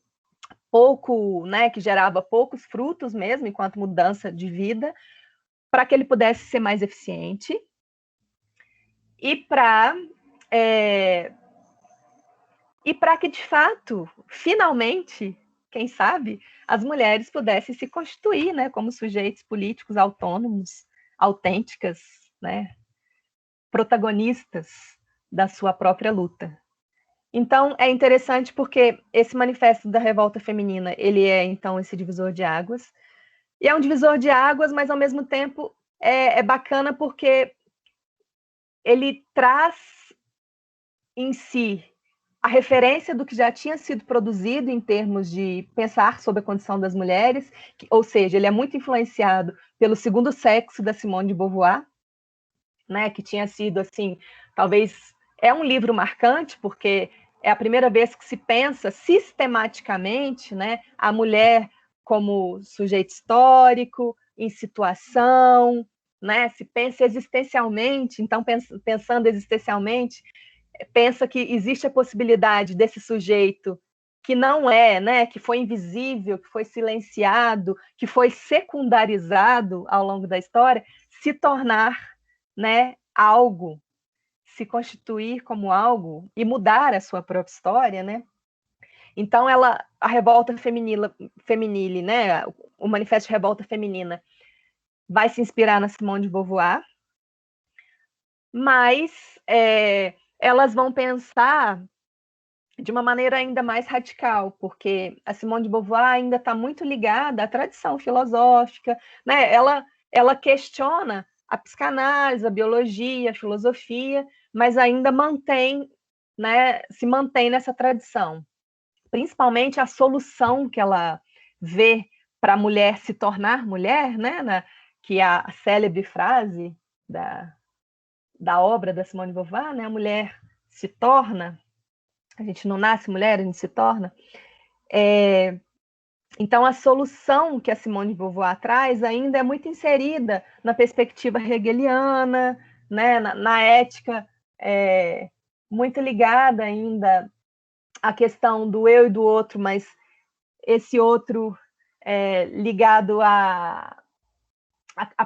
pouco, né, que gerava poucos frutos mesmo, enquanto mudança de vida, para que ele pudesse ser mais eficiente e para que, de fato, finalmente, quem sabe, as mulheres pudessem se constituir, né, como sujeitos políticos autônomos, autênticas, né, protagonistas da sua própria luta. Então, é interessante porque esse manifesto da revolta feminina, ele é, então, esse divisor de águas. E é um divisor de águas, mas, ao mesmo tempo, é bacana porque ele traz em si a referência do que já tinha sido produzido em termos de pensar sobre a condição das mulheres, ou seja, ele é muito influenciado pelo Segundo Sexo, da Simone de Beauvoir, né, que tinha sido, assim, talvez, é um livro marcante, porque é a primeira vez que se pensa sistematicamente, né, a mulher como sujeito histórico, em situação, né, se pensa existencialmente, então, pensando existencialmente, pensa que existe a possibilidade desse sujeito que não é, né, que foi invisível, que foi silenciado, que foi secundarizado ao longo da história, se tornar, né, algo, se constituir como algo e mudar a sua própria história, né? Então, a revolta feminile, né, o Manifesto de Revolta Feminina, vai se inspirar na Simone de Beauvoir, mas elas vão pensar de uma maneira ainda mais radical, porque a Simone de Beauvoir ainda está muito ligada à tradição filosófica, né? Ela questiona a psicanálise, a biologia, a filosofia, mas ainda mantém, né, se mantém nessa tradição. Principalmente a solução que ela vê para a mulher se tornar mulher, né, que é a célebre frase da obra da Simone de Beauvoir, né, a mulher se torna. A gente não nasce mulher, a gente se torna. Então, a solução que a Simone de Beauvoir traz ainda é muito inserida na perspectiva hegeliana, né, na ética, muito ligada ainda à questão do eu e do outro, mas esse outro ligado à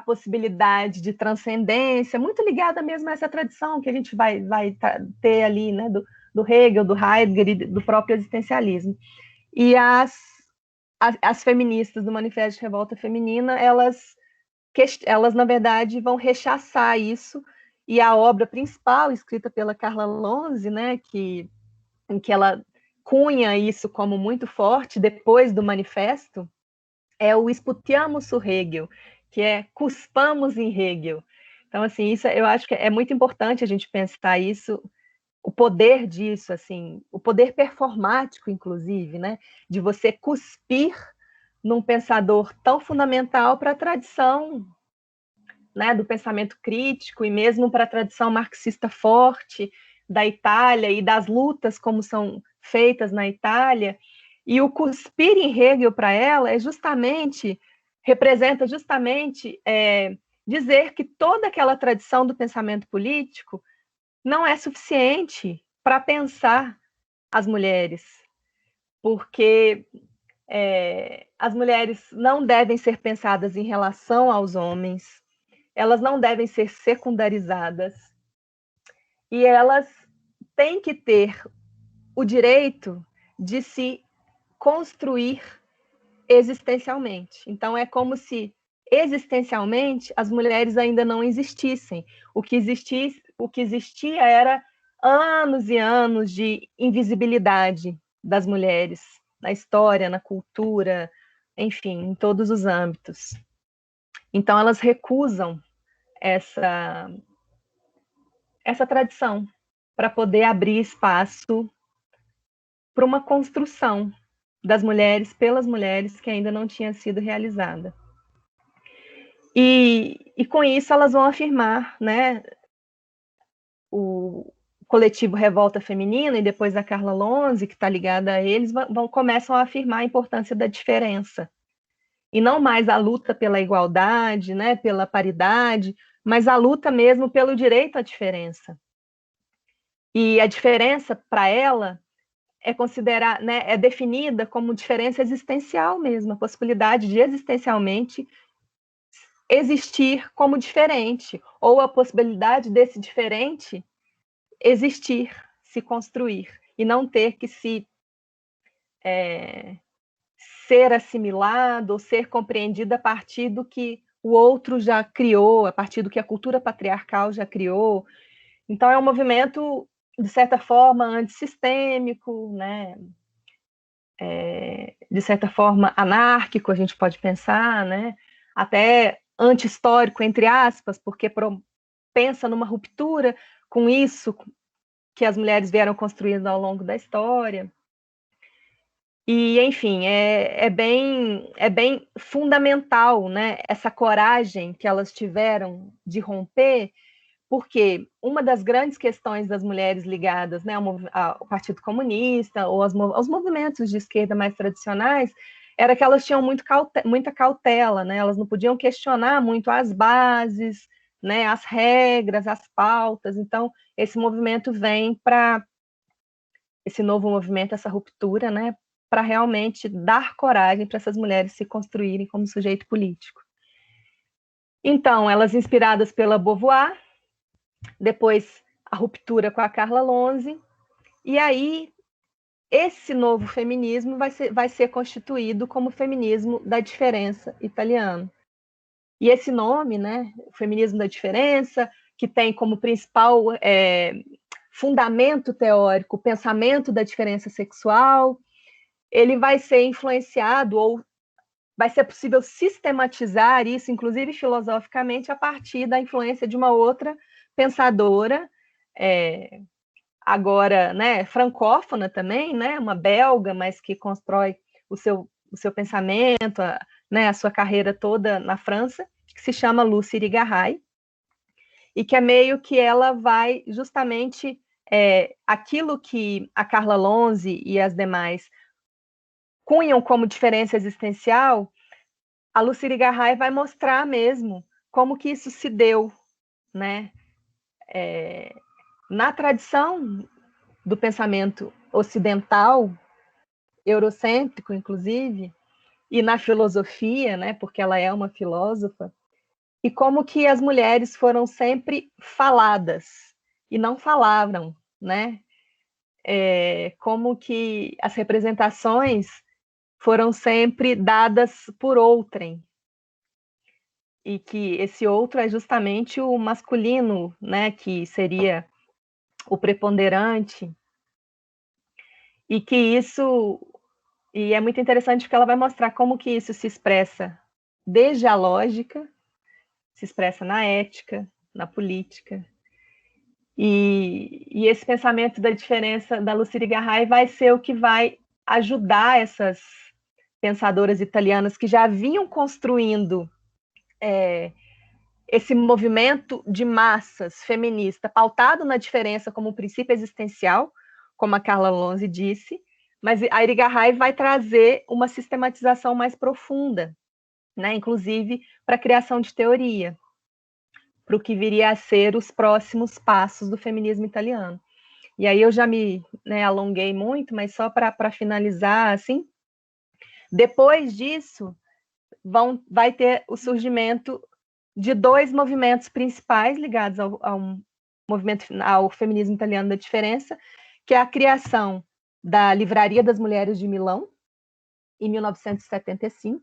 possibilidade de transcendência, muito ligada mesmo a essa tradição que a gente vai ter ali, né, do Hegel, do Heidegger e do próprio existencialismo. E as feministas do Manifesto de Revolta Feminina, elas, na verdade, vão rechaçar isso, e a obra principal, escrita pela Carla Lonzi, né, em que ela cunha isso como muito forte, depois do manifesto, é o Sputiamo su Hegel, que é cuspamos em Hegel. Então, assim, isso eu acho que é muito importante a gente pensar isso, o poder disso, assim, o poder performático, inclusive, né, de você cuspir num pensador tão fundamental para a tradição, né, do pensamento crítico e mesmo para a tradição marxista forte da Itália e das lutas como são feitas na Itália. E o cuspir em Hegel para ela representa justamente dizer que toda aquela tradição do pensamento político não é suficiente para pensar as mulheres, porque as mulheres não devem ser pensadas em relação aos homens, elas não devem ser secundarizadas, e elas têm que ter o direito de se construir existencialmente. Então, é como se existencialmente as mulheres ainda não existissem. O que existia era anos e anos de invisibilidade das mulheres na história, na cultura, enfim, em todos os âmbitos. Então, elas recusam essa tradição para poder abrir espaço para uma construção das mulheres pelas mulheres que ainda não tinha sido realizada. E com isso elas vão afirmar, né, o coletivo Revolta Feminina e depois a Carla Lonzi, que está ligada a eles, começam a afirmar a importância da diferença. E não mais a luta pela igualdade, né, pela paridade, mas a luta mesmo pelo direito à diferença. E a diferença, para ela, é definida como diferença existencial mesmo, a possibilidade de existencialmente existir como diferente, ou a possibilidade desse diferente existir, se construir, e não ter que ser assimilado ou ser compreendido a partir do que o outro já criou, a partir do que a cultura patriarcal já criou. Então, é um movimento, de certa forma, antissistêmico, né? De certa forma, anárquico, a gente pode pensar, né? Até anti-histórico, entre aspas, porque pensa numa ruptura com isso que as mulheres vieram construindo ao longo da história. E, enfim, é bem fundamental, né, essa coragem que elas tiveram de romper, porque uma das grandes questões das mulheres ligadas, né, ao Partido Comunista ou aos movimentos de esquerda mais tradicionais era que elas tinham muita cautela, né, elas não podiam questionar muito as bases, né, as regras, as pautas. Então, esse movimento vem para esse novo movimento, essa ruptura, né, para realmente dar coragem para essas mulheres se construírem como sujeito político. Então, elas inspiradas pela Beauvoir, depois a ruptura com a Carla Lonzi, e aí esse novo feminismo vai ser constituído como feminismo da diferença italiano. E esse nome, né, o feminismo da diferença, que tem como principal fundamento teórico o pensamento da diferença sexual, ele vai ser influenciado, ou vai ser possível sistematizar isso, inclusive filosoficamente, a partir da influência de uma outra pensadora, agora, né, francófona também, né, uma belga, mas que constrói o seu pensamento, né, a sua carreira toda na França, que se chama Lucy Irigaray, e que é meio que ela vai justamente aquilo que a Carla Lonzi e as demais cunham como diferença existencial, a Lucy Irigaray vai mostrar mesmo como que isso se deu, né? Na tradição do pensamento ocidental, eurocêntrico, inclusive, e na filosofia, né? Porque ela é uma filósofa, e como que as mulheres foram sempre faladas e não falavam, né? Como que as representações foram sempre dadas por outrem, e que esse outro é justamente o masculino, né, que seria o preponderante, e que isso, e é muito interessante porque ela vai mostrar como que isso se expressa desde a lógica, se expressa na ética, na política, e esse pensamento da diferença da Lucy Irigaray vai ser o que vai ajudar essas pensadoras italianas que já vinham construindo esse movimento de massas feminista pautado na diferença como um princípio existencial, como a Carla Lonzi disse, mas a Irigaray vai trazer uma sistematização mais profunda, né, inclusive para a criação de teoria, para o que viria a ser os próximos passos do feminismo italiano. E aí eu já me, né, alonguei muito, mas só para finalizar, assim, depois disso, vai ter o surgimento de dois movimentos principais ligados ao feminismo italiano da diferença, que é a criação da Livraria das Mulheres de Milão, em 1975,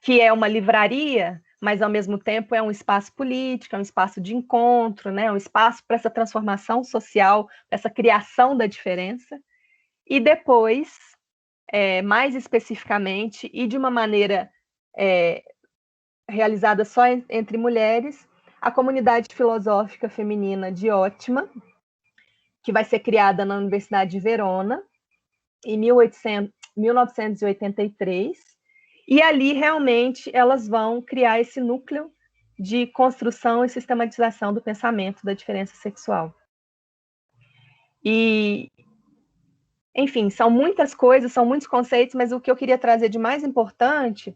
que é uma livraria, mas ao mesmo tempo é um espaço político, é um espaço de encontro, né? Um espaço para essa transformação social, para essa criação da diferença. E depois, mais especificamente, e de uma maneira realizada só entre mulheres, a comunidade filosófica feminina de Ótima, que vai ser criada na Universidade de Verona, em 1983, e ali realmente elas vão criar esse núcleo de construção e sistematização do pensamento da diferença sexual. E, enfim, são muitas coisas, são muitos conceitos, mas o que eu queria trazer de mais importante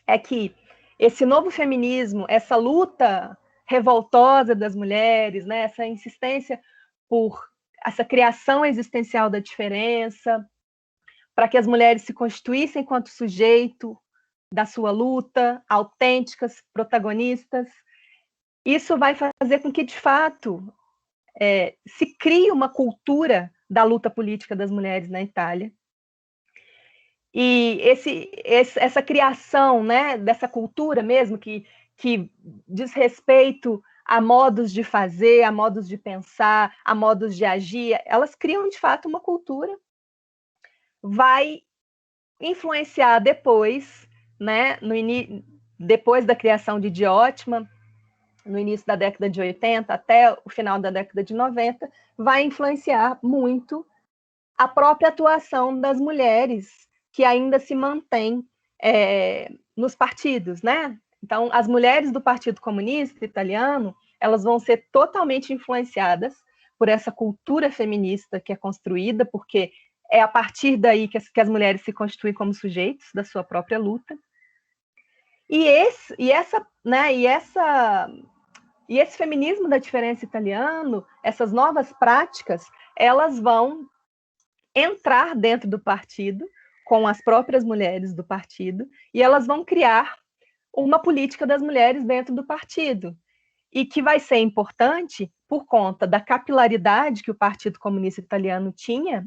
é que esse novo feminismo, essa luta revoltosa das mulheres, né, essa insistência por essa criação existencial da diferença, para que as mulheres se constituíssem enquanto sujeito da sua luta, autênticas, protagonistas, isso vai fazer com que, de fato, se crie uma cultura da luta política das mulheres na Itália. E essa criação, né, dessa cultura mesmo, que diz respeito a modos de fazer, a modos de pensar, a modos de agir, elas criam, de fato, uma cultura, vai influenciar depois, né, depois da criação de Diótima, no início da década de 80 até o final da década de 90, vai influenciar muito a própria atuação das mulheres que ainda se mantém nos partidos, né? Então, as mulheres do Partido Comunista Italiano, elas vão ser totalmente influenciadas por essa cultura feminista que é construída, porque é a partir daí que as mulheres se constituem como sujeitos da sua própria luta. E esse feminismo da diferença italiano, essas novas práticas, elas vão entrar dentro do partido, com as próprias mulheres do partido, e elas vão criar uma política das mulheres dentro do partido, e que vai ser importante por conta da capilaridade que o Partido Comunista Italiano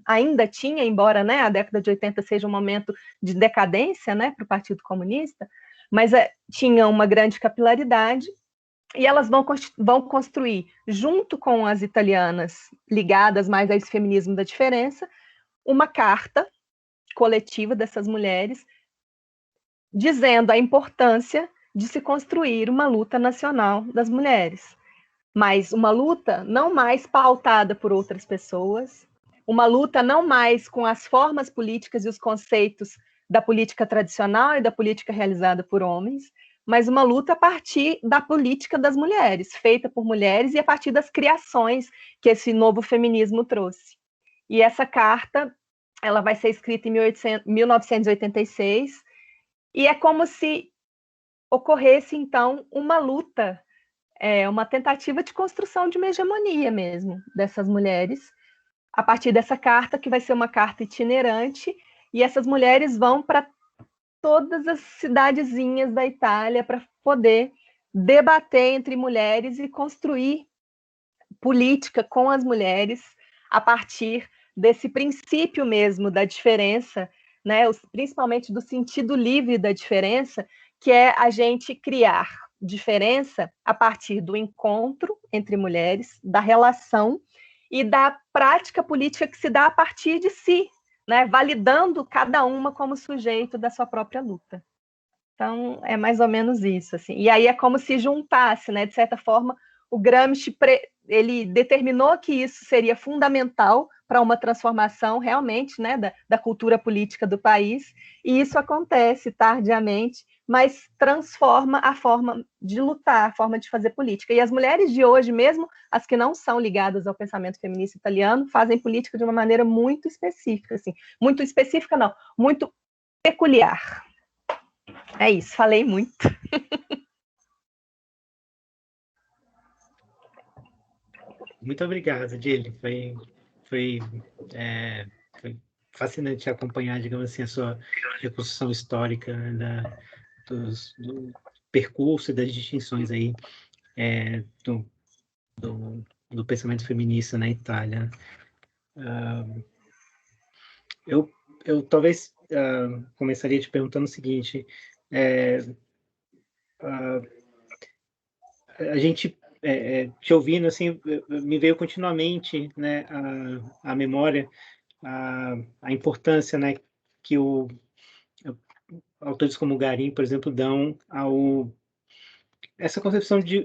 ainda tinha, embora, né, a década de 80 seja um momento de decadência, né, para o Partido Comunista, mas tinha uma grande capilaridade, e elas vão construir, junto com as italianas ligadas mais a esse feminismo da diferença, uma carta coletiva dessas mulheres, dizendo a importância de se construir uma luta nacional das mulheres, mas uma luta não mais pautada por outras pessoas, uma luta não mais com as formas políticas e os conceitos da política tradicional e da política realizada por homens, mas uma luta a partir da política das mulheres, feita por mulheres e a partir das criações que esse novo feminismo trouxe. E essa carta, ela vai ser escrita em 1986, e é como se ocorresse, então, uma luta, uma tentativa de construção de uma hegemonia mesmo dessas mulheres, a partir dessa carta, que vai ser uma carta itinerante, e essas mulheres vão para todas as cidadezinhas da Itália para poder debater entre mulheres e construir política com as mulheres a partir desse princípio mesmo da diferença, né, principalmente do sentido livre da diferença, que é a gente criar diferença a partir do encontro entre mulheres, da relação e da prática política que se dá a partir de si, né, validando cada uma como sujeito da sua própria luta. Então, é mais ou menos isso, assim. E aí é como se juntasse, né, de certa forma, o Gramsci, ele determinou que isso seria fundamental para uma transformação realmente, né, da cultura política do país, e isso acontece tardiamente, mas transforma a forma de lutar, a forma de fazer política. E as mulheres de hoje, mesmo as que não são ligadas ao pensamento feminista italiano, fazem política de uma maneira muito específica, assim, muito específica não, muito peculiar. É isso, falei muito. Muito obrigado, Jilly. Foi, foi fascinante acompanhar, digamos assim, a sua reconstrução histórica, né, do percurso e das distinções aí do pensamento feminista na Itália. Eu talvez começaria te perguntando o seguinte: a gente te ouvindo assim, me veio continuamente, né, a memória, a importância, né, que autores como Garim, por exemplo, dão essa concepção de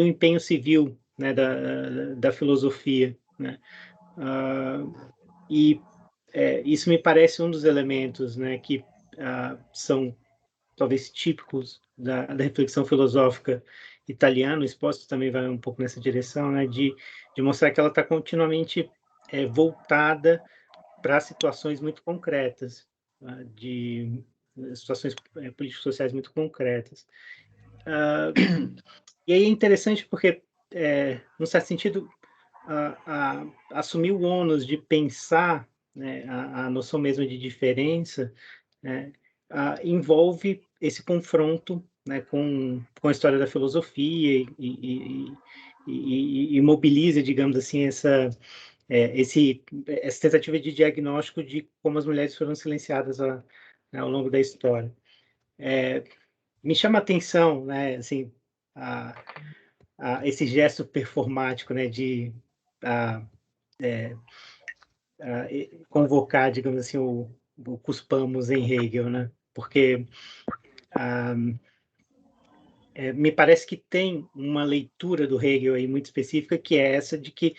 um empenho civil, né, da filosofia, né, e isso me parece um dos elementos, né, que são talvez típicos da reflexão filosófica italiana. O Exposto também vai um pouco nessa direção, né, de mostrar que ela está continuamente voltada para situações muito concretas, de situações político-sociais muito concretas. E aí é interessante porque, num certo sentido, assumir o ônus de pensar, né, a noção mesmo de diferença, né, envolve esse confronto, né, com a história da filosofia e mobiliza, digamos assim, essa tentativa de diagnóstico de como as mulheres foram silenciadas né, ao longo da história. Me chama a atenção, né, assim, esse gesto performático, né, de convocar, digamos assim, o Cuspamos em Hegel, né, porque me parece que tem uma leitura do Hegel aí muito específica, que é essa de que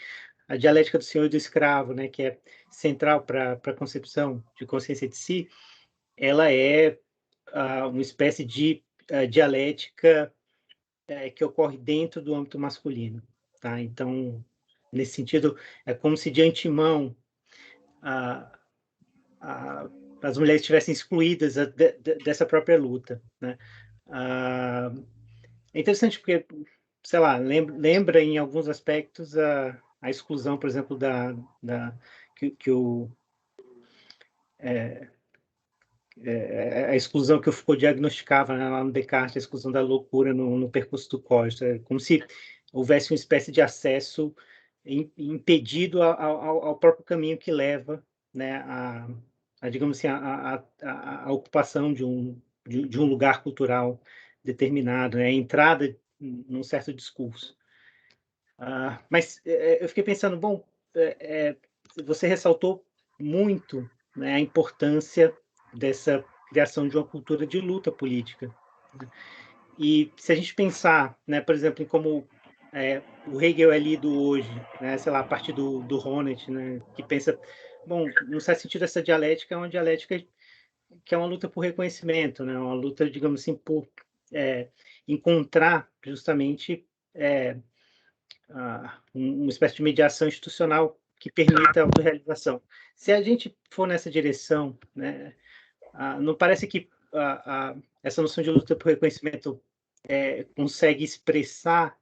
a dialética do senhor e do escravo, né, que é central para a concepção de consciência de si, ela é uma espécie de dialética que ocorre dentro do âmbito masculino, tá? Então, nesse sentido, é como se de antemão as mulheres estivessem excluídas dessa própria luta, né? É interessante porque, sei lá, lembra em alguns aspectos a exclusão, por exemplo, que a exclusão que o Foucault diagnosticava, né, lá no Descartes, a exclusão da loucura no percurso do Costa, como se houvesse uma espécie de acesso impedido ao próprio caminho que leva, né, digamos assim, a ocupação de um lugar cultural determinado, né, a entrada num certo discurso. Mas eu fiquei pensando, bom, você ressaltou muito, né, a importância dessa criação de uma cultura de luta política, né? E se a gente pensar, né, por exemplo, em como o Hegel é lido hoje, né, sei lá, a partir do Honneth, né, que pensa, bom, no certo sentido, essa dialética é uma dialética que é uma luta por reconhecimento, né, uma luta, digamos assim, por encontrar justamente uma espécie de mediação institucional que permita a autorrealização. Se a gente for nessa direção, né, não parece que essa noção de luta por reconhecimento consegue expressar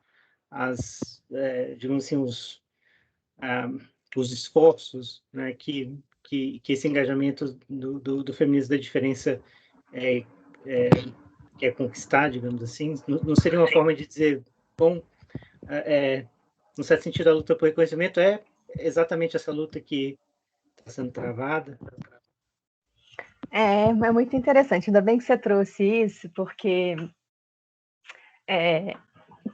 digamos assim, os esforços, né, que esse engajamento do feminismo da diferença quer conquistar, digamos assim? Não seria uma forma de dizer, bom, no certo sentido, a luta por reconhecimento é exatamente essa luta que está sendo travada? É muito interessante, ainda bem que você trouxe isso, porque,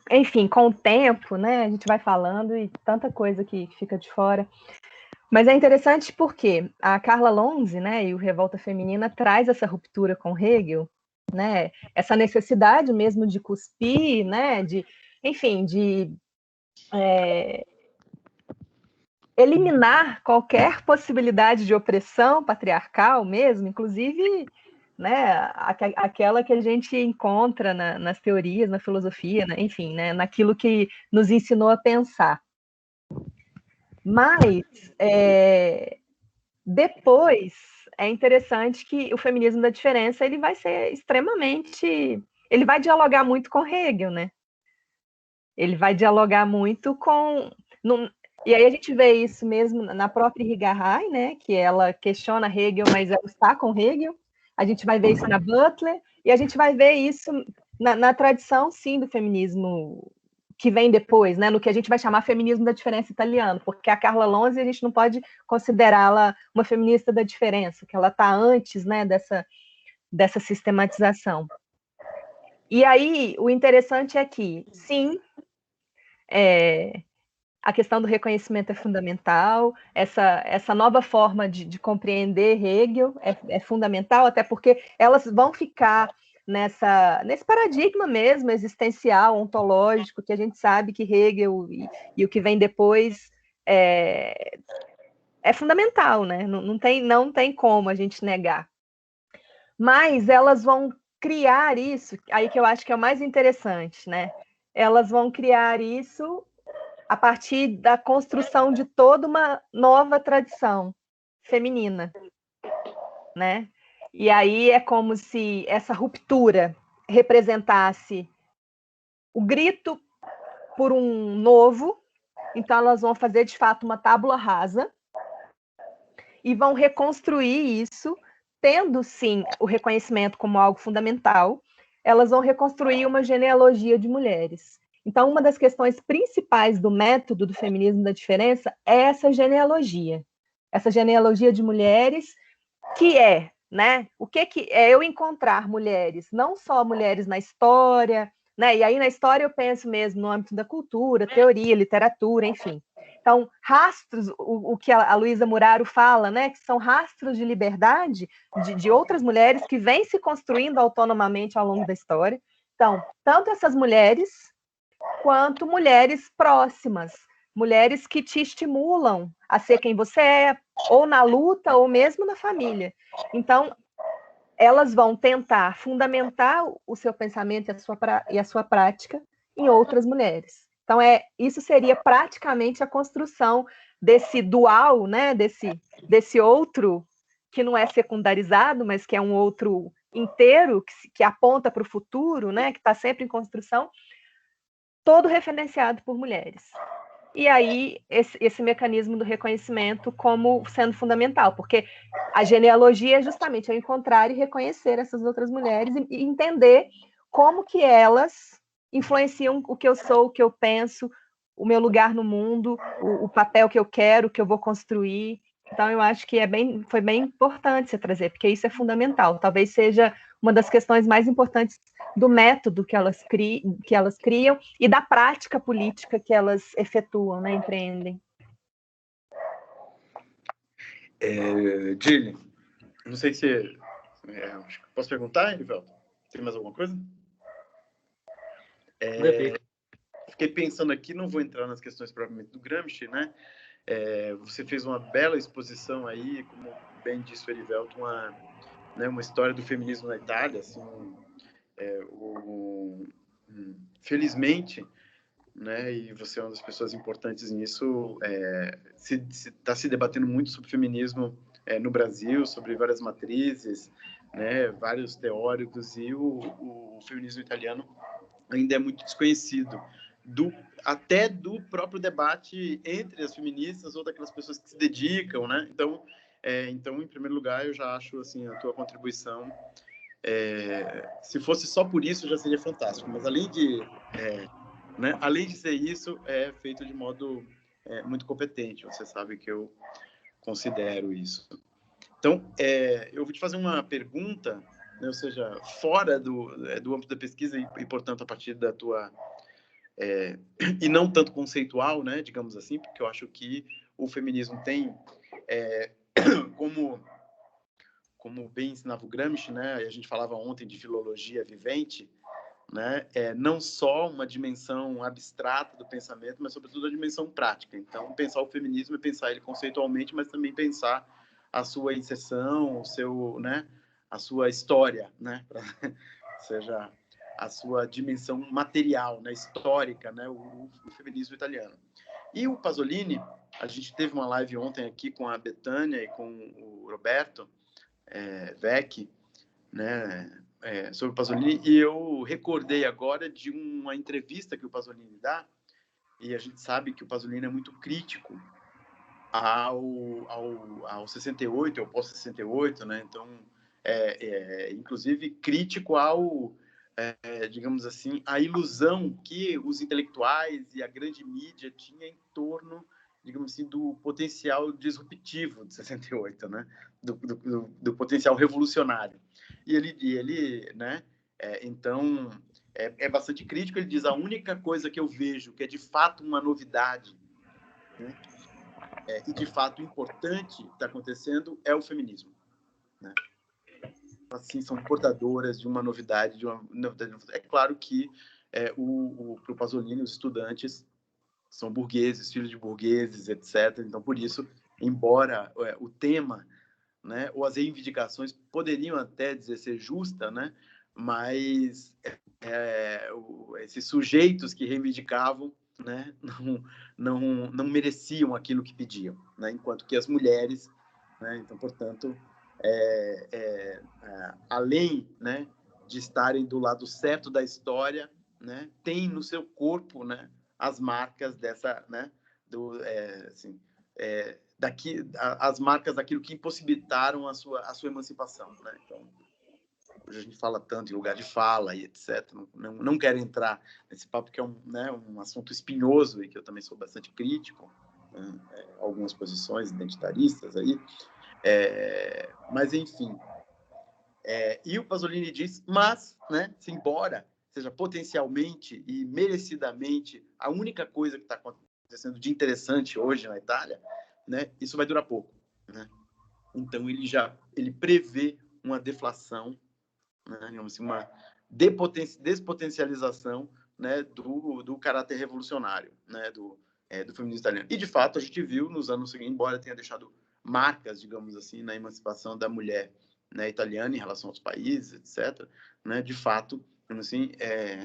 enfim, com o tempo, né, a gente vai falando e tanta coisa que fica de fora. Mas é interessante porque a Carla Lonze, né, e o Revolta Feminina traz essa ruptura com Hegel, né, essa necessidade mesmo de cuspir, né, enfim, de eliminar qualquer possibilidade de opressão patriarcal mesmo, inclusive, né, aquela que a gente encontra nas teorias, na filosofia, né, enfim, né, naquilo que nos ensinou a pensar. Mas depois é interessante que o feminismo da diferença ele vai ser extremamente, ele vai dialogar muito com Hegel, né? Ele vai dialogar muito e aí a gente vê isso mesmo na própria Higa, né? Que ela questiona Hegel, mas ela está com Hegel. A gente vai ver isso na Butler e a gente vai ver isso na tradição, sim, do feminismo que vem depois, né, no que a gente vai chamar feminismo da diferença italiano, porque a Carla Lonze a gente não pode considerá-la uma feminista da diferença, que ela está antes, né, dessa sistematização. E aí, o interessante é que, sim, a questão do reconhecimento é fundamental, essa nova forma de compreender Hegel é fundamental, até porque elas vão ficar nesse paradigma mesmo, existencial, ontológico, que a gente sabe que Hegel e o que vem depois é fundamental, né? Não tem como a gente negar. Mas elas vão criar isso, aí que eu acho que é o mais interessante, né? Elas vão criar isso a partir da construção de toda uma nova tradição feminina, né? E aí é como se essa ruptura representasse o grito por um novo, então elas vão fazer de fato uma tábula rasa e vão reconstruir isso, tendo sim o reconhecimento como algo fundamental, elas vão reconstruir uma genealogia de mulheres. Então, uma das questões principais do método do feminismo da diferença é essa genealogia de mulheres, que né? O que é eu encontrar mulheres, não só mulheres na história, né? E aí na história eu penso mesmo no âmbito da cultura, teoria, literatura, enfim. Então, rastros, o que a Luísa Muraro fala, né? Que são rastros de liberdade de outras mulheres que vêm se construindo autonomamente ao longo da história. Então, tanto essas mulheres quanto mulheres próximas, mulheres que te estimulam a ser quem você é, ou na luta, ou mesmo na família. Então, elas vão tentar fundamentar o seu pensamento e a sua prática em outras mulheres. Então, isso seria praticamente a construção desse dual, né, desse outro que não é secundarizado, mas que é um outro inteiro, que aponta para o futuro, né, que está sempre em construção, todo referenciado por mulheres. E aí, esse mecanismo do reconhecimento como sendo fundamental, porque a genealogia é justamente eu encontrar e reconhecer essas outras mulheres e entender como que elas influenciam o que eu sou, o que eu penso, o meu lugar no mundo, o papel que eu quero, que eu vou construir. Então, eu acho que foi bem importante você trazer, porque isso é fundamental. Talvez seja uma das questões mais importantes do método que elas criam e da prática política que elas efetuam, né, empreendem. Gilles, não sei se... posso perguntar, Erivelto? Tem mais alguma coisa? Fiquei pensando aqui, não vou entrar nas questões propriamente do Gramsci, né? Você fez uma bela exposição aí, como bem disse o Erivelto, uma história do feminismo na Itália, assim, felizmente, né? E você é uma das pessoas importantes nisso. Está se debatendo muito sobre feminismo no Brasil, sobre várias matrizes, né? Vários teóricos, e o feminismo italiano ainda é muito desconhecido, até do próprio debate entre as feministas ou daquelas pessoas que se dedicam, né? Então, em primeiro lugar, eu já acho assim a tua contribuição, se fosse só por isso já seria fantástico, mas além de ser isso, é feito de modo muito competente. Você sabe que eu considero isso. Então, eu vou te fazer uma pergunta, né, ou seja, fora do âmbito da pesquisa e, portanto, a partir da tua... e não tanto conceitual, né, digamos assim, porque eu acho que o feminismo tem, como bem ensinava o Gramsci, né, a gente falava ontem de filologia vivente, né, não só uma dimensão abstrata do pensamento, mas, sobretudo, a dimensão prática. Então, pensar o feminismo é pensar ele conceitualmente, mas também pensar a sua inserção, a sua história, né, ou seja, a sua dimensão material, né, histórica, né, o feminismo italiano. E o Pasolini, a gente teve uma live ontem aqui com a Betânia e com o Roberto Vecchi, né, sobre o Pasolini, e eu recordei agora de uma entrevista que o Pasolini dá, e a gente sabe que o Pasolini é muito crítico ao 68, ao pós-68, né? Então, inclusive crítico digamos assim, a ilusão que os intelectuais e a grande mídia tinha em torno, digamos assim, do potencial disruptivo de 68, né? Do potencial revolucionário. E ele, né? Então, é bastante crítico. Ele diz: a única coisa que eu vejo que é de fato uma novidade, né, e de fato importante está acontecendo é o feminismo, né? Assim, são portadoras de uma novidade, É claro que para o Pasolini, os estudantes são burgueses, filhos de burgueses, etc. Então, por isso, embora o tema, né, ou as reivindicações poderiam até dizer ser justa, né, mas esses sujeitos que reivindicavam, né, não mereciam aquilo que pediam, né, enquanto que as mulheres, né, então, portanto, além, né, de estarem do lado certo da história, né, tem no seu corpo, né, as marcas dessa, né, as marcas daquilo que impossibilitaram a sua emancipação, né? Então, hoje a gente fala tanto em lugar de fala e etc. Não quero entrar nesse papo que é um assunto espinhoso e que eu também sou bastante crítico, né? Algumas posições identitaristas aí, mas enfim. E o Pasolini diz, mas, né, se embora seja potencialmente e merecidamente a única coisa que está acontecendo de interessante hoje na Itália, né, isso vai durar pouco, né? Então ele prevê uma deflação, né, digamos assim, uma despotencialização, né, do caráter revolucionário, né, do feminismo italiano. E de fato a gente viu nos anos seguintes, embora tenha deixado marcas, digamos assim, na emancipação da mulher, né, italiana em relação aos países, etc., né, de fato, assim,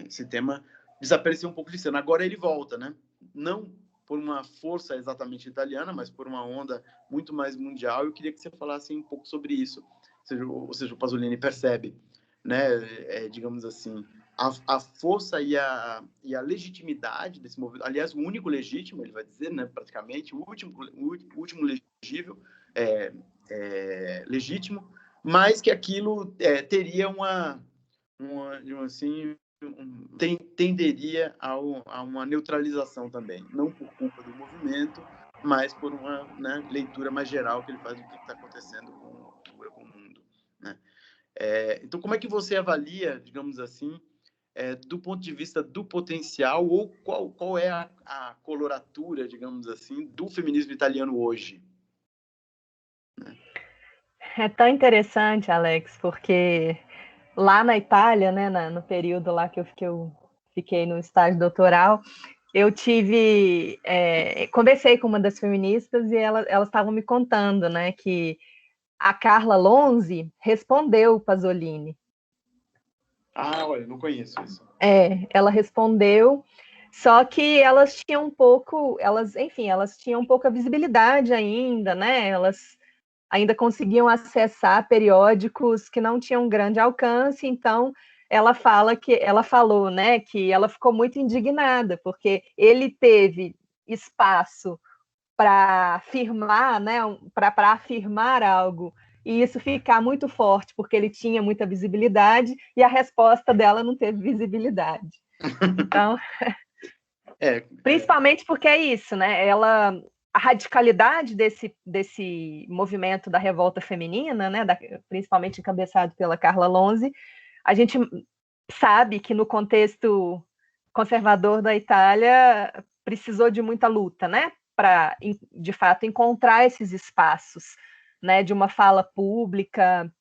esse tema desapareceu um pouco de cena. Agora ele volta, né? Não por uma força exatamente italiana, mas por uma onda muito mais mundial. Eu queria que você falasse um pouco sobre isso. Ou seja, o Pasolini percebe, né, digamos assim, a força e a legitimidade desse movimento. Aliás, o único legítimo, ele vai dizer, né, praticamente, o último legível, legítimo, mas que aquilo teria assim, tenderia a uma neutralização também, não por culpa do movimento, mas por uma, né, leitura mais geral que ele faz do que está acontecendo com a cultura, com o mundo, né? Então, como é que você avalia, digamos assim, do ponto de vista do potencial, ou qual é a coloratura, digamos assim, do feminismo italiano hoje? É tão interessante, Alex, porque lá na Itália, né, no período lá que eu fiquei no estágio doutoral, eu conversei com uma das feministas e elas estavam me contando, né, que a Carla Lonzi respondeu o Pasolini. Ah, olha, não conheço isso. Ela respondeu Só que elas tinham elas tinham pouca visibilidade ainda, né? Elas ainda conseguiam acessar periódicos que não tinham grande alcance, então ela falou, né, que ela ficou muito indignada, porque ele teve espaço para afirmar, né, para afirmar algo, e isso ficar muito forte, porque ele tinha muita visibilidade, e a resposta dela não teve visibilidade. Então, principalmente porque é isso, né? A radicalidade desse movimento da revolta feminina, né, principalmente encabeçado pela Carla Lonzi, a gente sabe que no contexto conservador da Itália precisou de muita luta, né, para de fato encontrar esses espaços, né, de uma fala pública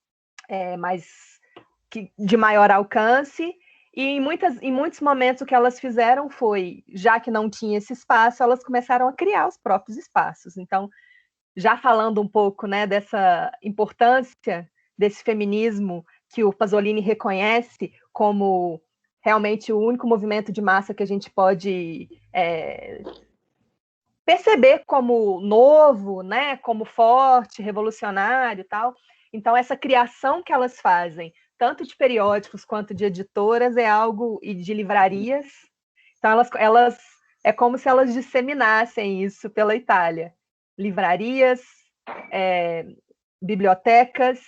de maior alcance. E em muitos momentos o que elas fizeram foi, já que não tinha esse espaço, elas começaram a criar os próprios espaços. Então, já falando um pouco, né, dessa importância desse feminismo que o Pasolini reconhece como realmente o único movimento de massa que a gente pode perceber como novo, né, como forte, revolucionário e tal. Então, essa criação que elas fazem, tanto de periódicos quanto de editoras, é algo, e de livrarias. Então, elas é como se elas disseminassem isso pela Itália. Livrarias, bibliotecas,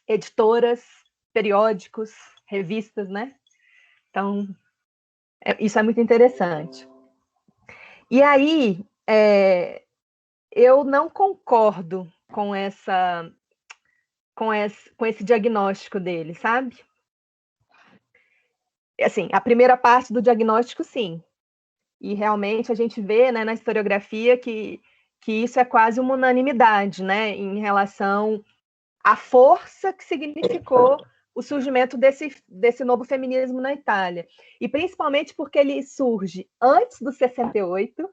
editoras, periódicos, revistas, né? Então, isso é muito interessante. E aí, eu não concordo com esse diagnóstico dele, sabe? Assim, a primeira parte do diagnóstico, sim. E realmente a gente vê, né, na historiografia que isso é quase uma unanimidade, né, em relação à força que significou o surgimento desse novo feminismo na Itália. E principalmente porque ele surge antes do 68,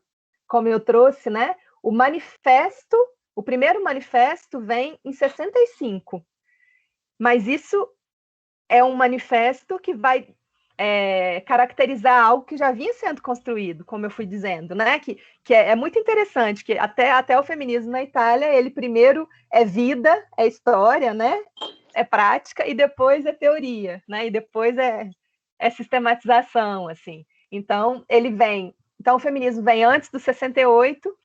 como eu trouxe, né? O primeiro manifesto vem em 65. Mas isso é um manifesto que vai caracterizar algo que já vinha sendo construído, como eu fui dizendo, né? Que é muito interessante, que até o feminismo na Itália, ele primeiro é vida, é história, né? É prática, e depois é teoria, né? E depois é sistematização, assim. Então, o feminismo vem antes do 68,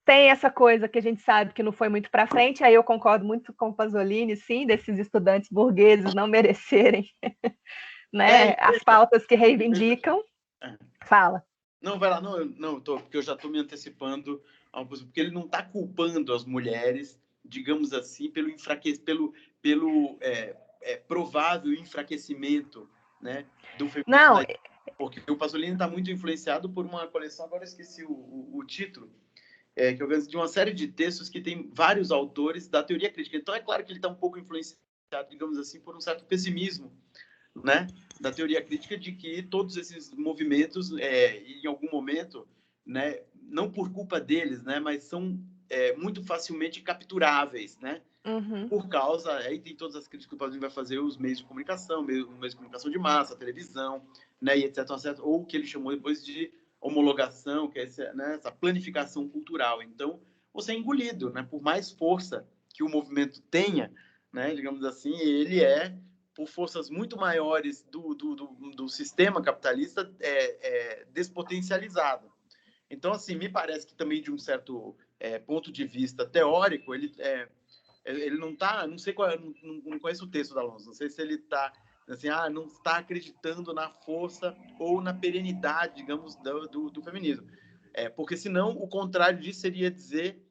tem essa coisa que a gente sabe que não foi muito para frente, aí eu concordo muito com o Pasolini, sim, desses estudantes burgueses não merecerem, né, as pautas que reivindicam. Fala. Não, vai lá, porque eu já estou me antecipando, porque ele não está culpando as mulheres, digamos assim, pelo provável enfraquecimento, né, do feminismo. Não, porque o Pasolini está muito influenciado por uma coleção, agora eu esqueci o título, que eu ganhei de uma série de textos que tem vários autores da teoria crítica. Então, é claro que ele está um pouco influenciado, digamos assim, por um certo pessimismo, né, da teoria crítica, de que todos esses movimentos, em algum momento, né, não por culpa deles, né, mas são muito facilmente capturáveis, né, por causa, aí tem todas as críticas que o Pasolini vai fazer, os meios de comunicação, meios de comunicação de massa, televisão, né, e etc, ou o que ele chamou depois de homologação, que é essa planificação cultural. Então, você é engolido, né, por mais força que o movimento tenha, né, digamos assim, ele por forças muito maiores do sistema capitalista, despotencializado. Então, assim, me parece que também, de um certo ponto de vista teórico, ele não está, não sei qual, não conheço o texto da Alonso, não sei se ele está assim, não está acreditando na força ou na perenidade, digamos, do feminismo. Porque senão o contrário disso seria dizer,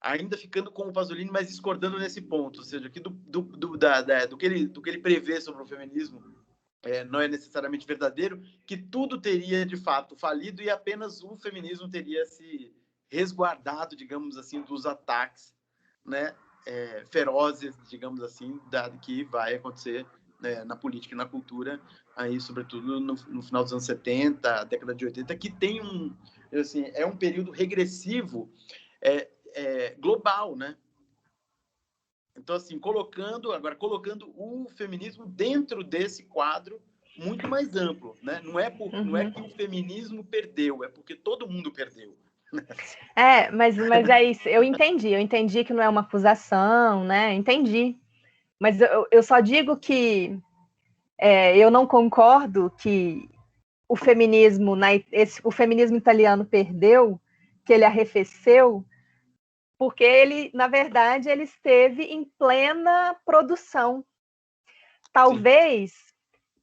ainda ficando com o Pasolini, mas discordando nesse ponto, ou seja, que do que ele prevê sobre o feminismo não é necessariamente verdadeiro, que tudo teria de fato falido e apenas o feminismo teria se resguardado, digamos assim, dos ataques, né, ferozes, digamos assim, que vai acontecer na política e na cultura, aí, sobretudo no final dos anos 70, década de 80, que tem assim, é um período regressivo global, né? Então, assim, colocando o feminismo dentro desse quadro muito mais amplo, né? Não é que o feminismo perdeu, é porque todo mundo perdeu. Mas é isso, eu entendi que não é uma acusação, né? Entendi. Mas eu só digo que eu não concordo que o feminismo italiano perdeu, que ele arrefeceu, porque ele, na verdade, ele esteve em plena produção. Talvez,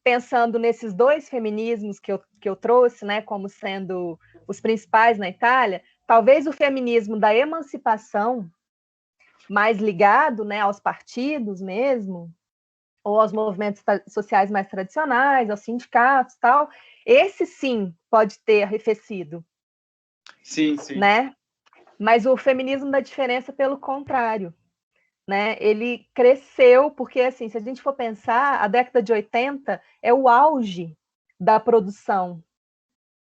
pensando nesses dois feminismos que eu trouxe, né, como sendo os principais na Itália, talvez o feminismo da emancipação, mais ligado, né, aos partidos mesmo, ou aos movimentos sociais mais tradicionais, aos sindicatos, tal, esse sim pode ter arrefecido. Sim, sim. Né? Mas o feminismo da diferença, pelo contrário, né? Ele cresceu, porque, assim, se a gente for pensar, a década de 80 é o auge da produção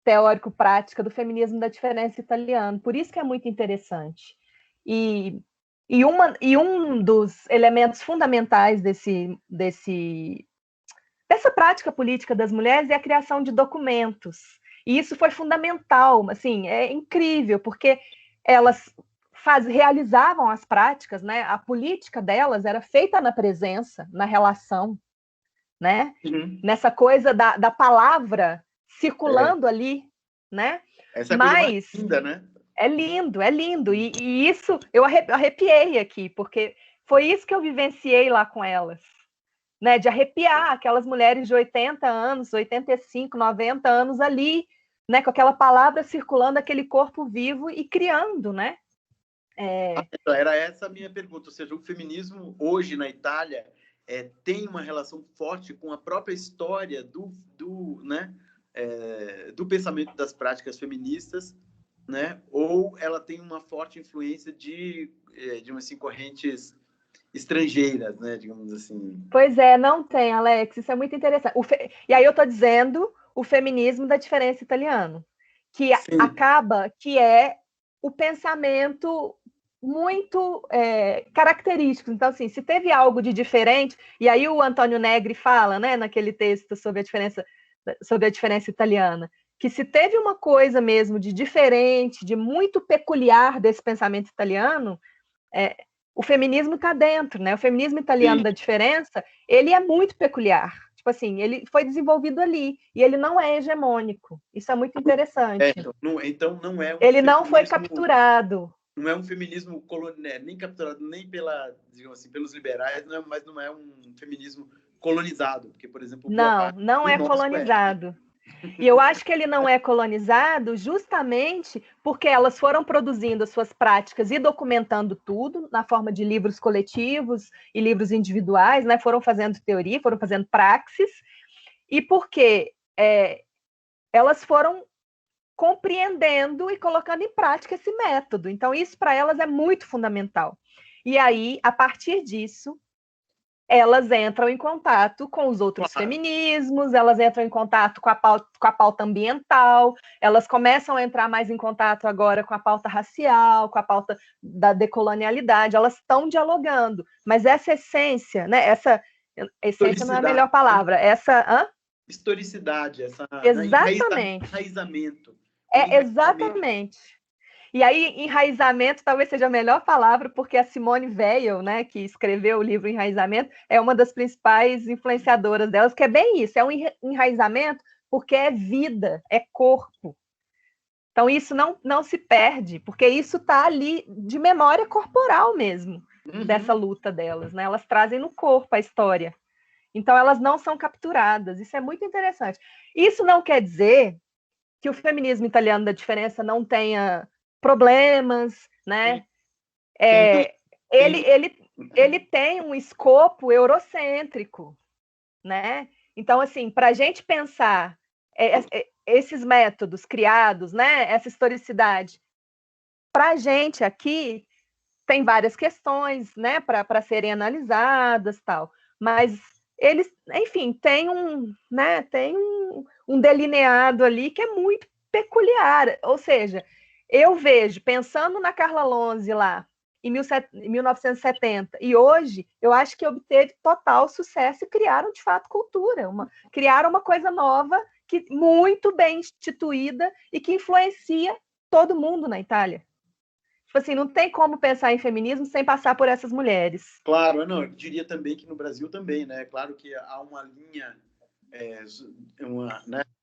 teórico-prática do feminismo da diferença italiano. Por isso que é muito interessante. E um dos elementos fundamentais dessa prática política das mulheres é a criação de documentos. E isso foi fundamental, assim, é incrível, porque elas realizavam as práticas, né? A política delas era feita na presença, na relação, né? Nessa coisa da palavra circulando ali, né? Essa é a coisa mais linda, né? É lindo. E isso, eu arrepiei aqui, porque foi isso que eu vivenciei lá com elas. Né, de arrepiar aquelas mulheres de 80 anos, 85, 90 anos ali, né, com aquela palavra circulando, aquele corpo vivo e criando, né? Era essa a minha pergunta, ou seja, o feminismo hoje na Itália tem uma relação forte com a própria história do pensamento das práticas feministas, né? Ou ela tem uma forte influência de assim, correntes estrangeiras, né, digamos assim. Pois é, não tem, Alex, isso é muito interessante. E aí eu estou dizendo o feminismo da diferença italiano, que acaba que é o pensamento muito característico. Então, assim, se teve algo de diferente, e aí o Antônio Negri fala, né, naquele texto sobre a diferença italiana, que se teve uma coisa mesmo de diferente, de muito peculiar desse pensamento italiano, o feminismo está dentro, né? O feminismo italiano da diferença, ele é muito peculiar. Tipo assim, ele foi desenvolvido ali e ele não é hegemônico. Isso é muito interessante. Então não é ele não foi capturado. Não é um feminismo nem capturado nem digamos assim, pelos liberais, mas não é um feminismo colonizado, porque, por exemplo, não é colonizado. E eu acho que ele não é colonizado justamente porque elas foram produzindo as suas práticas e documentando tudo na forma de livros coletivos e livros individuais, né? Foram fazendo teoria, foram fazendo praxis, e porque elas foram compreendendo e colocando em prática esse método. Então, isso para elas é muito fundamental. E aí, a partir disso, elas entram em contato com os outros feminismos, elas entram em contato com a pauta ambiental, elas começam a entrar mais em contato agora com a pauta racial, com a pauta da decolonialidade, elas estão dialogando, mas essa essência, né, essa essência não é a melhor palavra, historicidade, exatamente. Enraizamento. Exatamente. E aí, enraizamento talvez seja a melhor palavra, porque a Simone Weil, né, que escreveu o livro Enraizamento, é uma das principais influenciadoras delas, que é bem isso, é um enraizamento porque é vida, é corpo. Então, isso não se perde, porque isso está ali de memória corporal mesmo, dessa luta delas, né? Elas trazem no corpo a história. Então, elas não são capturadas. Isso é muito interessante. Isso não quer dizer que o feminismo italiano da diferença não tenha problemas, né? Ele tem um escopo eurocêntrico, né? Então, assim, para a gente pensar esses métodos criados, né? Essa historicidade, para a gente aqui tem várias questões, né? Para serem analisadas, tal. Mas eles, enfim, tem um delineado ali que é muito peculiar, ou seja, eu vejo, pensando na Carla Lonzi lá, em 1970. E hoje, eu acho que obteve total sucesso e criaram, de fato, cultura. Criaram uma coisa nova, muito bem instituída e que influencia todo mundo na Itália. Tipo assim, não tem como pensar em feminismo sem passar por essas mulheres. Claro, não, eu diria também que no Brasil também, né? Claro que há uma linha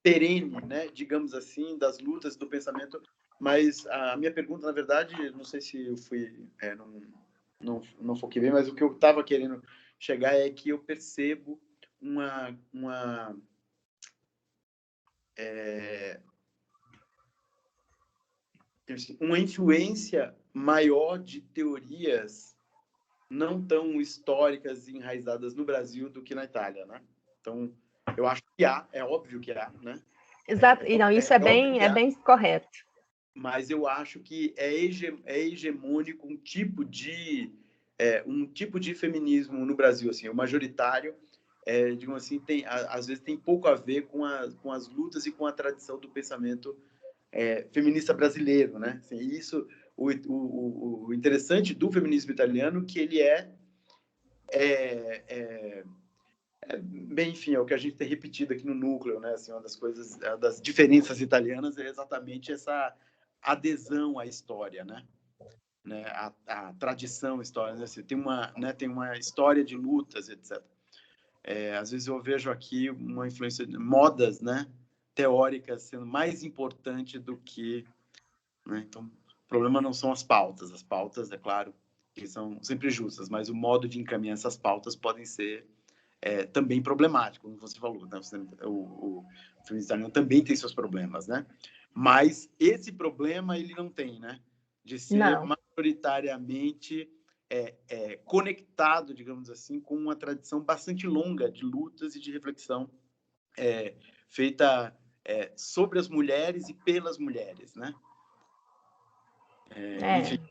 perene, né, digamos assim, das lutas do pensamento, mas a minha pergunta, na verdade, não sei se eu fui, não foquei bem, mas o que eu estava querendo chegar é que eu percebo uma influência maior de teorias não tão históricas e enraizadas no Brasil do que na Itália, né? Então, eu acho que é óbvio que há, né? Exato, e não, isso é bem correto. Mas eu acho que é hegemônico um tipo de feminismo no Brasil, assim, o majoritário, digamos assim, às vezes tem pouco a ver com as lutas e com a tradição do pensamento feminista brasileiro, né? Assim, isso, o interessante do feminismo italiano que ele bem, enfim, é o que a gente tem repetido aqui no núcleo, né? Assim, uma das coisas, das diferenças italianas é exatamente essa adesão à história, né? A tradição histórica, né? Assim, tem uma história de lutas, etc. Às vezes eu vejo aqui uma influência de modas, né? Teóricas sendo mais importante do que, né? Então, o problema não são as pautas, é claro, que são sempre justas, mas o modo de encaminhar essas pautas podem ser também problemático, como você falou, né? O feminismo italiano também tem seus problemas, né? Mas esse problema ele não tem, né? De ser majoritariamente conectado, digamos assim, com uma tradição bastante longa de lutas e de reflexão feita sobre as mulheres e pelas mulheres, né? Enfim.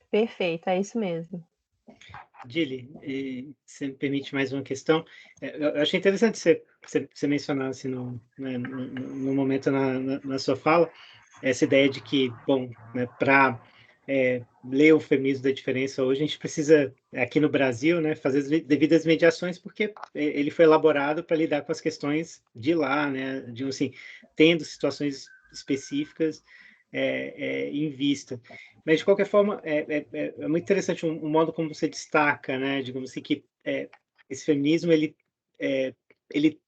Perfeito, é isso mesmo. Dili, se me permite mais uma questão, eu achei interessante você mencionar assim, no momento na sua fala, essa ideia de que, bom, né, para ler o feminismo da diferença hoje, a gente precisa, aqui no Brasil, né, fazer as devidas mediações, porque ele foi elaborado para lidar com as questões de lá, né, de, assim, tendo situações específicas em vista. Mas, de qualquer forma, é muito interessante o modo como você destaca, né, digamos assim, que esse feminismo, ele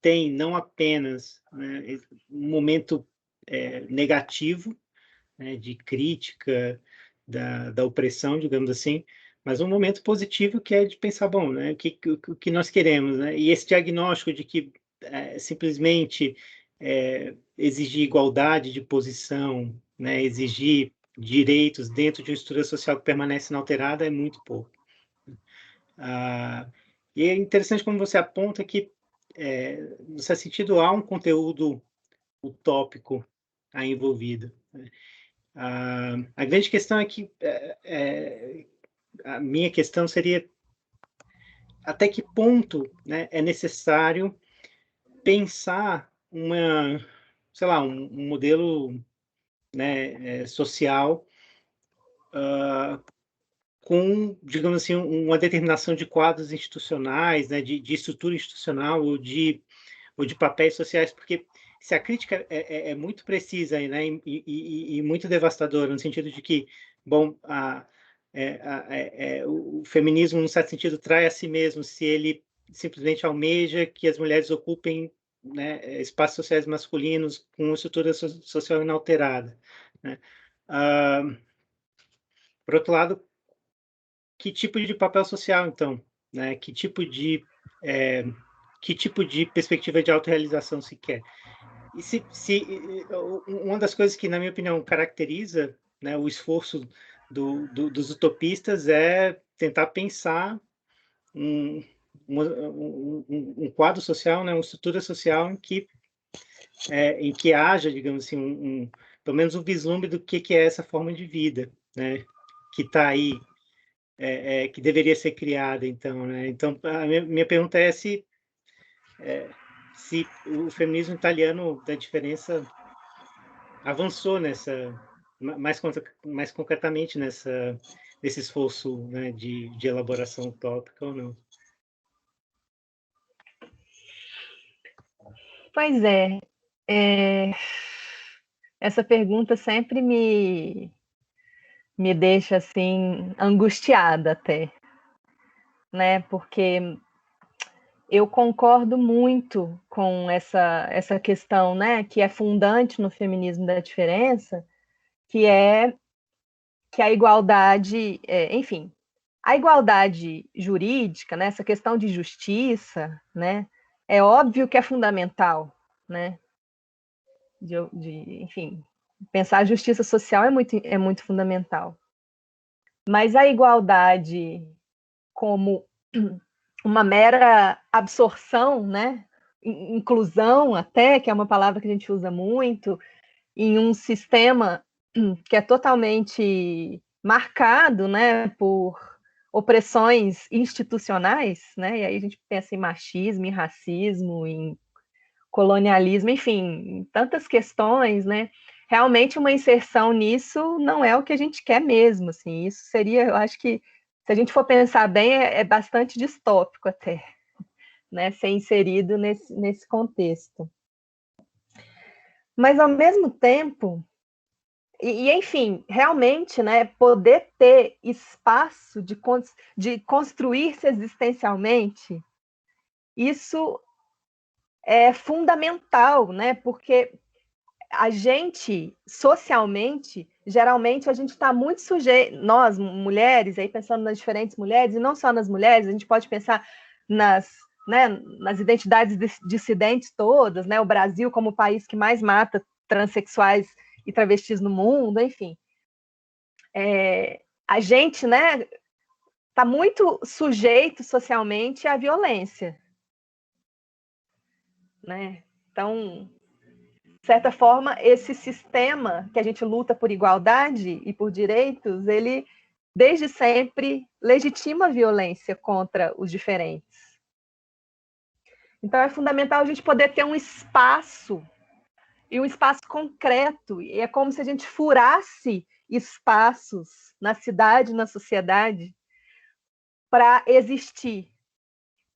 tem não apenas, né, um momento negativo, né, de crítica da opressão, digamos assim, mas um momento positivo que é de pensar, bom, né, o que nós queremos, né, e esse diagnóstico de que simplesmente exigir igualdade de posição, né, exigir direitos dentro de uma estrutura social que permanece inalterada é muito pouco. E é interessante como você aponta que, no seu sentido, há um conteúdo utópico aí envolvido. A grande questão é que a minha questão seria até que ponto, né, é necessário pensar sei lá, um modelo, né, social com, digamos assim, uma determinação de quadros institucionais, né, de estrutura institucional ou de papéis sociais, porque se a crítica é muito precisa, né, e muito devastadora, no sentido de que, bom, o feminismo, num certo sentido, trai a si mesmo se ele simplesmente almeja que as mulheres ocupem, né, espaços sociais masculinos com estrutura social inalterada, né? Por outro lado, que tipo de papel social, então, né? Que tipo de perspectiva de autorrealização se quer? E uma das coisas que, na minha opinião, caracteriza, né, o esforço dos utopistas é tentar pensar um quadro social, né, uma estrutura social em que haja, digamos assim, pelo menos um vislumbre do que é essa forma de vida, né, que está aí, que deveria ser criada, então, né? Então, a minha pergunta é se o feminismo italiano da diferença avançou mais concretamente nesse esforço, né, de elaboração utópica ou não? Pois essa pergunta sempre me deixa assim angustiada até, né? Porque eu concordo muito com essa questão, né, que é fundante no feminismo da diferença, que é que a igualdade, enfim, a igualdade jurídica, né, essa questão de justiça, né, é óbvio que é fundamental, né, enfim, pensar a justiça social é muito fundamental. Mas a igualdade como uma mera absorção, né, inclusão até, que é uma palavra que a gente usa muito, em um sistema que é totalmente marcado, né, por opressões institucionais, né, e aí a gente pensa em machismo, em racismo, em colonialismo, enfim, em tantas questões, né, realmente uma inserção nisso não é o que a gente quer mesmo, assim, isso seria, eu acho que, se a gente for pensar bem, é bastante distópico até, né, ser inserido nesse contexto. Mas, ao mesmo tempo, enfim, realmente, né, poder ter espaço de construir-se existencialmente, isso é fundamental, né, porque a gente, socialmente, geralmente a gente está muito sujeito, nós, mulheres, aí pensando nas diferentes mulheres, e não só nas mulheres, a gente pode pensar nas, né, nas identidades dissidentes todas, né, o Brasil como o país que mais mata transexuais e travestis no mundo, enfim. A gente, né, está muito sujeito socialmente à violência, né? Então, de certa forma, esse sistema que a gente luta por igualdade e por direitos, ele, desde sempre, legitima a violência contra os diferentes. Então, é fundamental a gente poder ter um espaço, e um espaço concreto, e é como se a gente furasse espaços na cidade, na sociedade, para existir,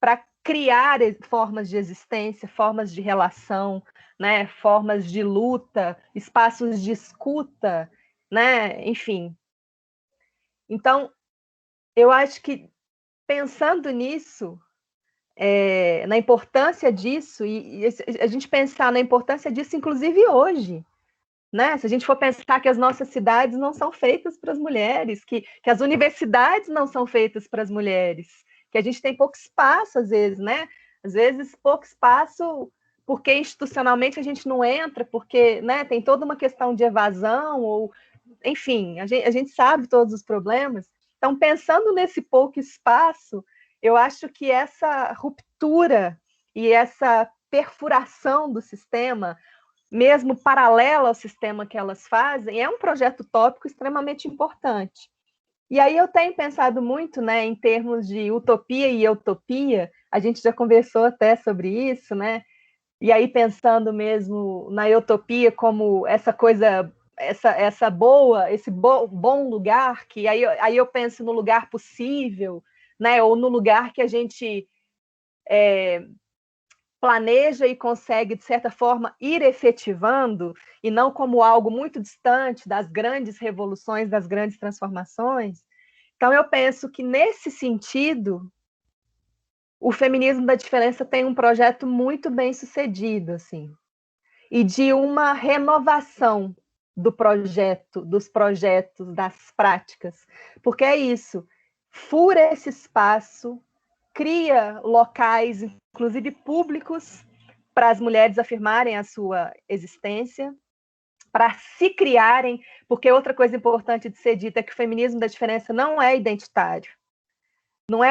para criar formas de existência, formas de relação, né, formas de luta, espaços de escuta, né, enfim. Então, eu acho que pensando nisso, na importância disso, e a gente pensar na importância disso, inclusive hoje, né? Se a gente for pensar que as nossas cidades não são feitas para as mulheres, que as universidades não são feitas para as mulheres, que a gente tem pouco espaço, às vezes, né? Às vezes, pouco espaço porque institucionalmente a gente não entra, porque, né, tem toda uma questão de evasão, ou, enfim, a gente sabe todos os problemas. Então, pensando nesse pouco espaço, eu acho que essa ruptura e essa perfuração do sistema, mesmo paralela ao sistema que elas fazem, é um projeto utópico extremamente importante. E aí eu tenho pensado muito, né, em termos de utopia e utopia, a gente já conversou até sobre isso, né? E aí pensando mesmo na utopia como essa coisa, essa boa, esse bom lugar, que aí eu penso no lugar possível, né? Ou no lugar que a gente planeja e consegue, de certa forma, ir efetivando, e não como algo muito distante das grandes revoluções, das grandes transformações. Então, eu penso que, nesse sentido, o feminismo da diferença tem um projeto muito bem sucedido, assim, e de uma renovação do projeto, dos projetos, das práticas, porque é isso, fura esse espaço, cria locais, inclusive públicos, para as mulheres afirmarem a sua existência, para se criarem, porque outra coisa importante de ser dita é que o feminismo da diferença não é identitário. Não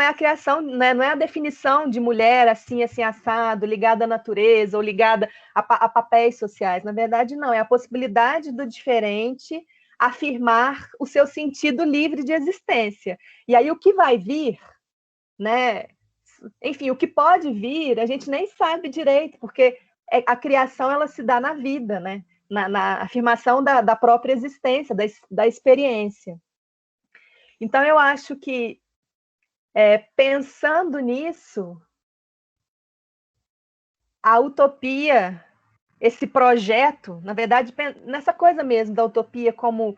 é a criação, né, não é a definição de mulher assim, assim, assado, ligada à natureza ou ligada a papéis sociais. Na verdade, não. É a possibilidade do diferente afirmar o seu sentido livre de existência. E aí o que vai vir, né? Enfim, o que pode vir, a gente nem sabe direito, porque a criação ela se dá na vida, né? na afirmação da própria existência, da experiência. Então, eu acho que, pensando nisso, a utopia, esse projeto, na verdade, nessa coisa mesmo da utopia como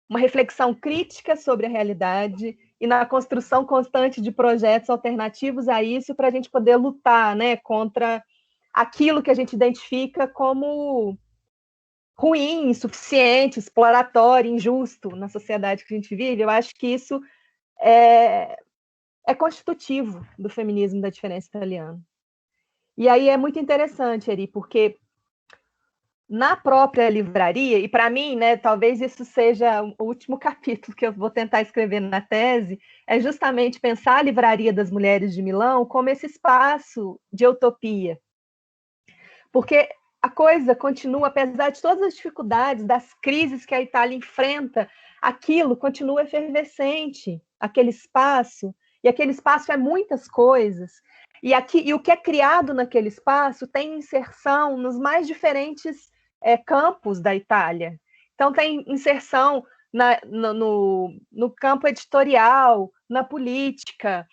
uma reflexão crítica sobre a realidade e na construção constante de projetos alternativos a isso, para a gente poder lutar, né, contra aquilo que a gente identifica como ruim, insuficiente, exploratório, injusto na sociedade que a gente vive. Eu acho que isso é constitutivo do feminismo da diferença italiana. E aí é muito interessante, Eri, porque na própria livraria, e para mim, né, talvez isso seja o último capítulo que eu vou tentar escrever na tese, é justamente pensar a Livraria das Mulheres de Milão como esse espaço de utopia. Porque a coisa continua, apesar de todas as dificuldades, das crises que a Itália enfrenta, aquilo continua efervescente, aquele espaço, e aquele espaço é muitas coisas. E o que é criado naquele espaço tem inserção nos mais diferentes campos da Itália. Então, tem inserção no campo editorial, na política,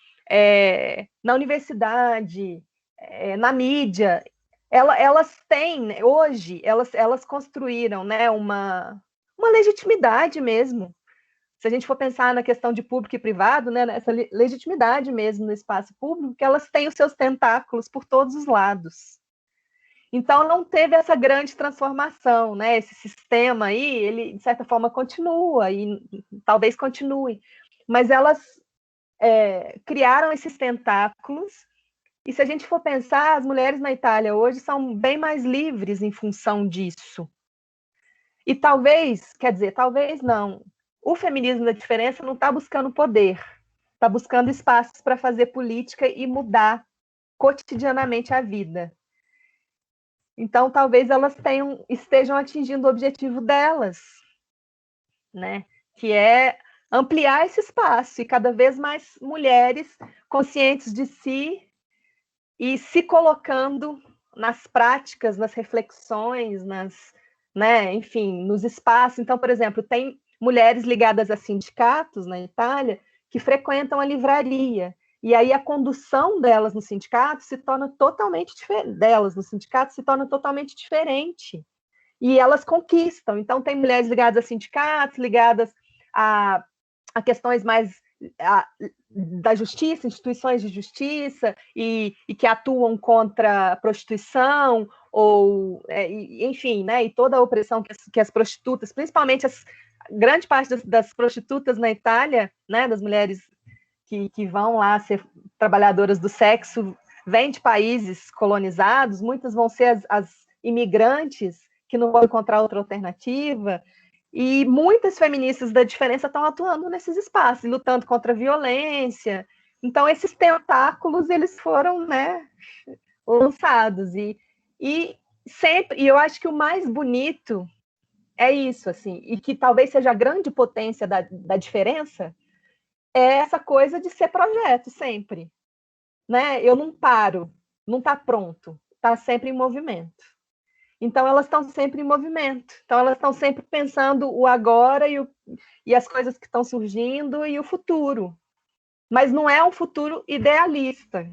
na universidade, na mídia. Elas têm, hoje, elas construíram, né, uma legitimidade mesmo. Se a gente for pensar na questão de público e privado, né, essa legitimidade mesmo no espaço público, que elas têm os seus tentáculos por todos os lados. Então, não teve essa grande transformação, né? Esse sistema aí, ele, de certa forma, continua, e talvez continue, mas elas criaram esses tentáculos, e se a gente for pensar, as mulheres na Itália hoje são bem mais livres em função disso. E talvez, quer dizer, talvez não, o feminismo da diferença não está buscando poder, está buscando espaços para fazer política e mudar cotidianamente a vida. Então, talvez elas estejam atingindo o objetivo delas, né? Que é ampliar esse espaço e cada vez mais mulheres conscientes de si e se colocando nas práticas, nas reflexões, né, enfim, nos espaços. Então, por exemplo, tem mulheres ligadas a sindicatos na Itália que frequentam a livraria. E aí a condução delas no sindicato se torna totalmente diferente. E elas conquistam. Então, tem mulheres ligadas a sindicatos, ligadas a questões mais da justiça, instituições de justiça, e que atuam contra a prostituição, ou, enfim, né, e toda a opressão que as prostitutas, principalmente grande parte das prostitutas na Itália, né, das mulheres que vão lá ser trabalhadoras do sexo, vêm de países colonizados, muitas vão ser as imigrantes que não vão encontrar outra alternativa, e muitas feministas da diferença estão atuando nesses espaços, lutando contra a violência. Então, esses tentáculos, eles foram, né, lançados. E eu acho que o mais bonito é isso, assim, e que talvez seja a grande potência da diferença, é essa coisa de ser projeto sempre, né? Eu não paro, não está pronto, está sempre em movimento. Então, elas estão sempre em movimento. Então, elas estão sempre pensando o agora e as coisas que estão surgindo e o futuro. Mas não é um futuro idealista.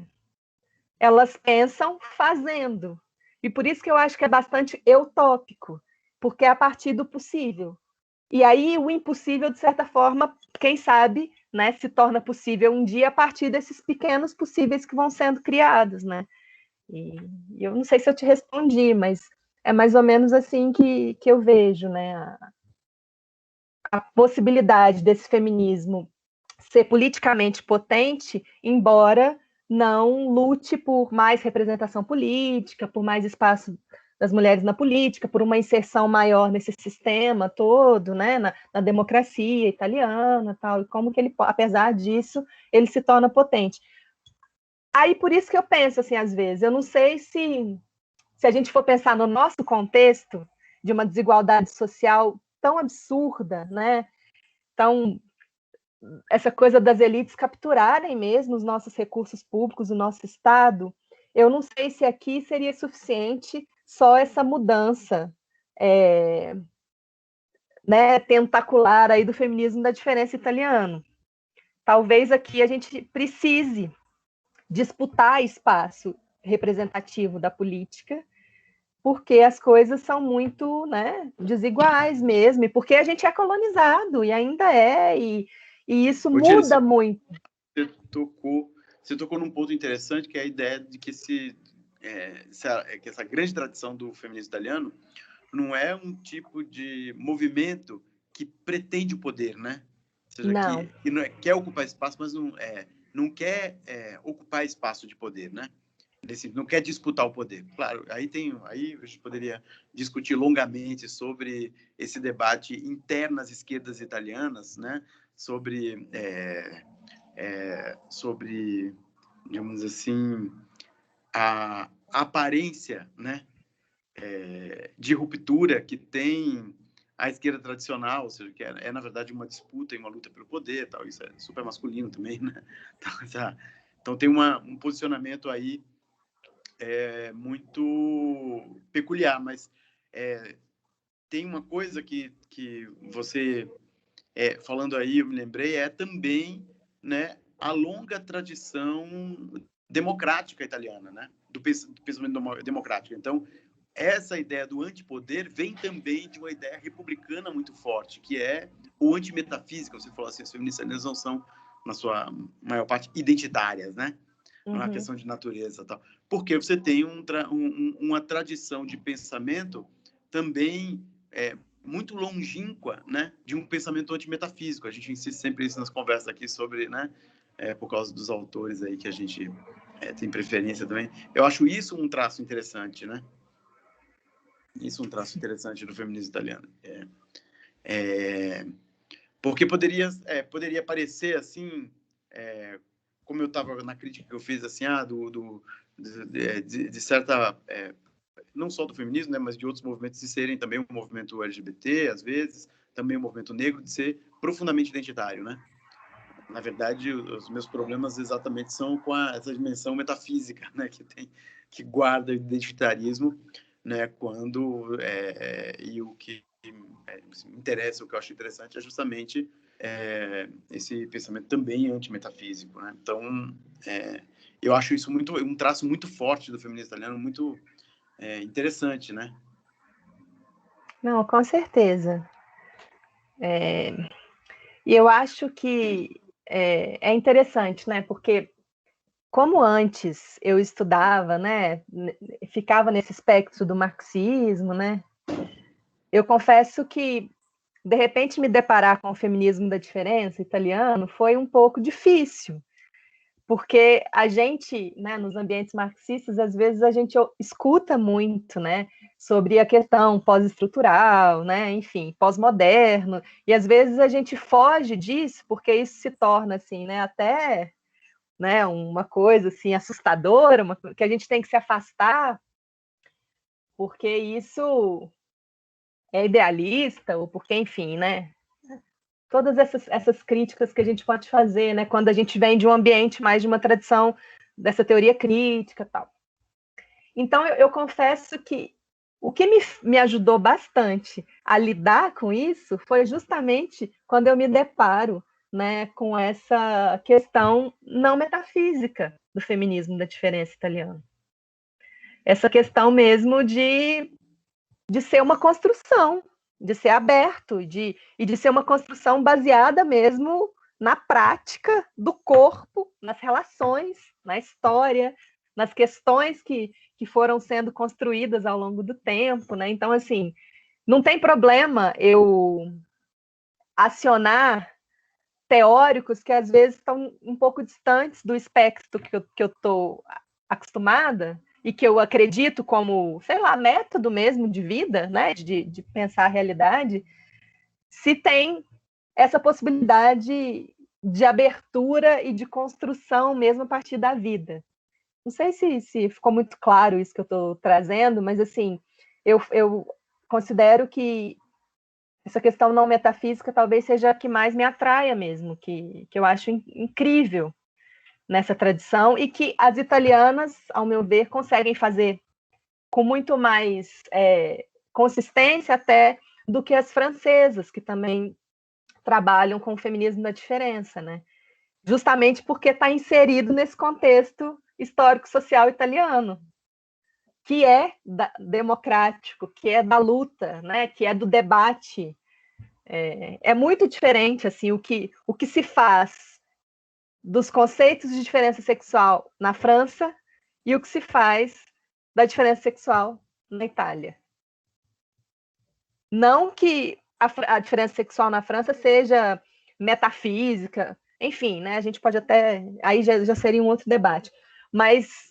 Elas pensam fazendo. E por isso que eu acho que é bastante utópico, porque é a partir do possível. E aí o impossível, de certa forma, quem sabe, né, se torna possível um dia a partir desses pequenos possíveis que vão sendo criados, né? E eu não sei se eu te respondi, mas é mais ou menos assim que eu vejo, né, a possibilidade desse feminismo ser politicamente potente, embora não lute por mais representação política, por mais espaço das mulheres na política, por uma inserção maior nesse sistema todo, né, na democracia italiana, tal, e como que ele, apesar disso, ele se torna potente. Aí, por isso que eu penso, assim, às vezes, eu não sei se a gente for pensar no nosso contexto de uma desigualdade social tão absurda, né? Então, essa coisa das elites capturarem mesmo os nossos recursos públicos, o nosso Estado, eu não sei se aqui seria suficiente só essa mudança, né, tentacular aí do feminismo da diferença italiano. Talvez aqui a gente precise disputar espaço representativo da política, porque as coisas são muito, né, desiguais mesmo, e porque a gente é colonizado, e ainda e isso muda muito. Você tocou num ponto interessante, que é a ideia de que essa grande tradição do feminismo italiano não é um tipo de movimento que pretende o poder, né? Ou seja, não. Que não quer ocupar espaço, mas não quer ocupar espaço de poder, né? Não quer disputar o poder. Claro, aí a gente poderia discutir longamente sobre esse debate interno nas esquerdas italianas, né? Sobre, digamos assim, a aparência, né? De ruptura que tem a esquerda tradicional, ou seja, que na verdade uma disputa e uma luta pelo poder, tal. Isso é super masculino também, né? Então tem um posicionamento aí muito peculiar, mas tem uma coisa que você falando aí, eu me lembrei, também, né, a longa tradição democrática italiana, né, do pensamento democrático. Então, essa ideia do antipoder vem também de uma ideia republicana muito forte, que é o antimetafísica. Você falou assim, as feministas não são, na sua maior parte, identitárias, né? Não é uma questão de natureza, tal. Porque você tem uma tradição de pensamento também muito longínqua, né, de um pensamento antimetafísico. A gente insiste sempre isso nas conversas aqui sobre, né, por causa dos autores aí que a gente tem preferência também. Eu acho isso um traço interessante, né? Isso é um traço interessante do feminismo italiano. Porque poderia parecer assim, como eu estava na crítica que eu fiz, assim, de certa, não só do feminismo, né, mas de outros movimentos de serem também um movimento LGBT, às vezes, também um movimento negro, de ser profundamente identitário, né? Na verdade, os meus problemas exatamente são com essa dimensão metafísica, né, que guarda o identitarismo, né, quando e o que me interessa, o que eu acho interessante é justamente esse pensamento também antimetafísico, né? Então, eu acho isso um traço muito forte do feminismo italiano, muito interessante, né? Não, com certeza. E eu acho que é interessante, né? Porque como antes eu estudava, né, ficava nesse espectro do marxismo, né? Eu confesso que de repente me deparar com o feminismo da diferença italiano foi um pouco difícil, porque a gente, né, nos ambientes marxistas, às vezes a gente escuta muito, né, sobre a questão pós-estrutural, né, enfim, pós-moderno, e às vezes a gente foge disso porque isso se torna assim, né, até, né, uma coisa assim assustadora, que a gente tem que se afastar, porque isso é idealista, ou porque, enfim, né, todas essas críticas que a gente pode fazer, né, quando a gente vem de um ambiente mais de uma tradição dessa teoria crítica e tal. Então, eu confesso que o que me ajudou bastante a lidar com isso foi justamente quando eu me deparo, né, com essa questão não metafísica do feminismo da diferença italiana. Essa questão mesmo de ser uma construção, de ser aberto, e de ser uma construção baseada mesmo na prática do corpo, nas relações, na história, nas questões que foram sendo construídas ao longo do tempo, né? Então, assim, não tem problema eu acionar teóricos que às vezes estão um pouco distantes do espectro que eu estou acostumada, e que eu acredito como, sei lá, método mesmo de vida, né, de pensar a realidade, se tem essa possibilidade de abertura e de construção mesmo a partir da vida. Não sei se ficou muito claro isso que eu estou trazendo, mas assim, eu considero que essa questão não metafísica talvez seja a que mais me atraia mesmo, que eu acho incrível nessa tradição, e que as italianas, ao meu ver, conseguem fazer com muito mais consistência até do que as francesas, que também trabalham com o feminismo da diferença, né? Justamente porque está inserido nesse contexto histórico-social italiano, que é democrático, que é da luta, né? Que é do debate. É muito diferente assim, o que se faz dos conceitos de diferença sexual na França e o que se faz da diferença sexual na Itália. Não que a diferença sexual na França seja metafísica, enfim, né? A gente pode até... Aí já seria um outro debate. Mas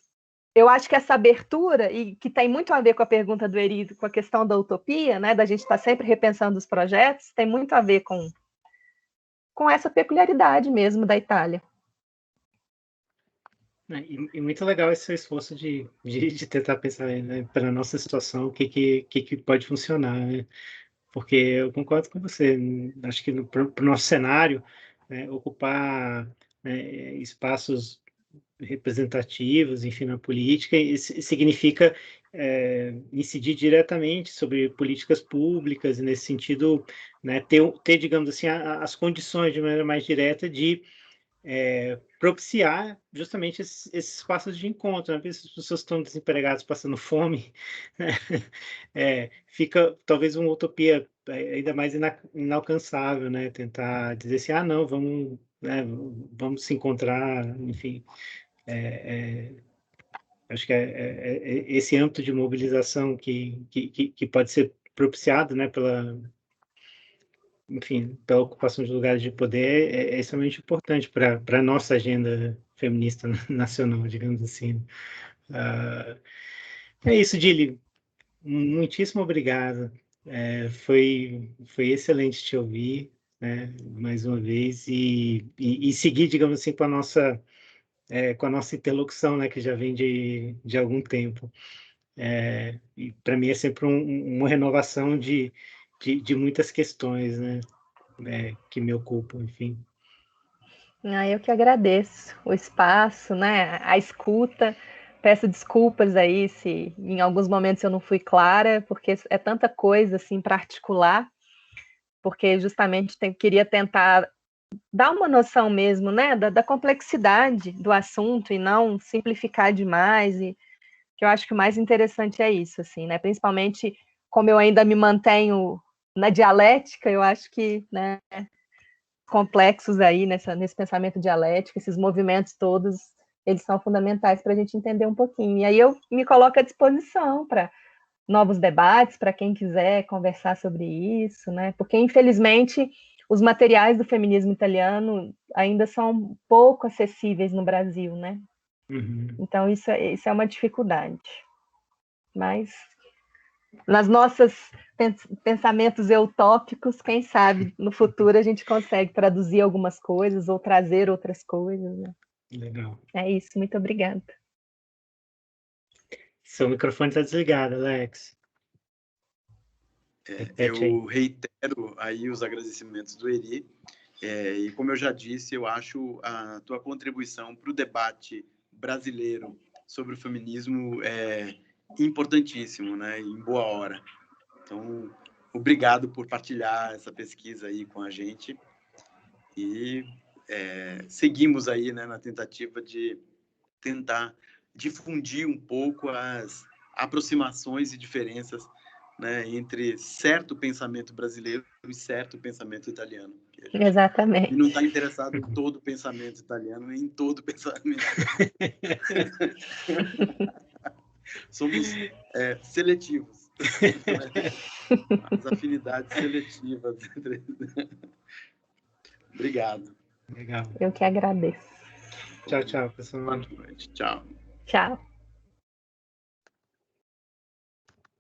eu acho que essa abertura, e que tem muito a ver com a pergunta do Eri, com a questão da utopia, né? Da gente estar sempre repensando os projetos, tem muito a ver com essa peculiaridade mesmo da Itália. E muito legal esse seu esforço de tentar pensar, né, para a nossa situação, o que pode funcionar, né? Porque eu concordo com você, acho que para o nosso cenário, né, ocupar, né, espaços representativos, enfim, na política, isso significa incidir diretamente sobre políticas públicas, e nesse sentido, né, ter, digamos assim, as condições de maneira mais direta de propiciar justamente esses espaços de encontro, né? As pessoas estão desempregadas, passando fome, né? Fica talvez uma utopia ainda mais inalcançável, né? Tentar dizer assim, não, vamos, né, vamos se encontrar, enfim. Acho que esse âmbito de mobilização que pode ser propiciado, né, pela ocupação de lugares de poder é extremamente importante para a nossa agenda feminista nacional, digamos assim. É isso, Dili. Muitíssimo obrigado. Foi excelente te ouvir, né, mais uma vez, e seguir, digamos assim, com a nossa interlocução, né, que já vem de algum tempo. E para mim é sempre uma renovação de muitas questões, né, que me ocupam, enfim. Eu que agradeço o espaço, né, a escuta. Peço desculpas aí se em alguns momentos eu não fui clara, porque é tanta coisa assim para articular, porque justamente queria tentar dar uma noção mesmo, né, da complexidade do assunto e não simplificar demais. E que eu acho que o mais interessante é isso, assim, né, principalmente como eu ainda me mantenho na dialética, eu acho que, né, complexos aí nesse pensamento dialético, esses movimentos todos, eles são fundamentais para a gente entender um pouquinho. E aí eu me coloco à disposição para novos debates, para quem quiser conversar sobre isso, né? Porque, infelizmente, os materiais do feminismo italiano ainda são pouco acessíveis no Brasil, né? Uhum. Então, isso é uma dificuldade. Mas, nas nossas pensamentos utópicos, quem sabe no futuro a gente consegue traduzir algumas coisas ou trazer outras coisas, né? Legal. É isso, muito obrigada. Seu microfone está desligado, Alex. Eu reitero aí os agradecimentos do Eri, e como eu já disse, eu acho a tua contribuição para o debate brasileiro sobre o feminismo importantíssimo, né? Em boa hora. Então, obrigado por partilhar essa pesquisa aí com a gente e seguimos aí, né, na tentativa de tentar difundir um pouco as aproximações e diferenças, né, entre certo pensamento brasileiro e certo pensamento italiano. Exatamente. E não está interessado em todo o pensamento italiano, nem em todo o pensamento. Somos seletivos. As afinidades seletivas. Obrigado. Legal. Eu que agradeço. Tchau, tchau, pessoal. Boa noite. Tchau. Tchau.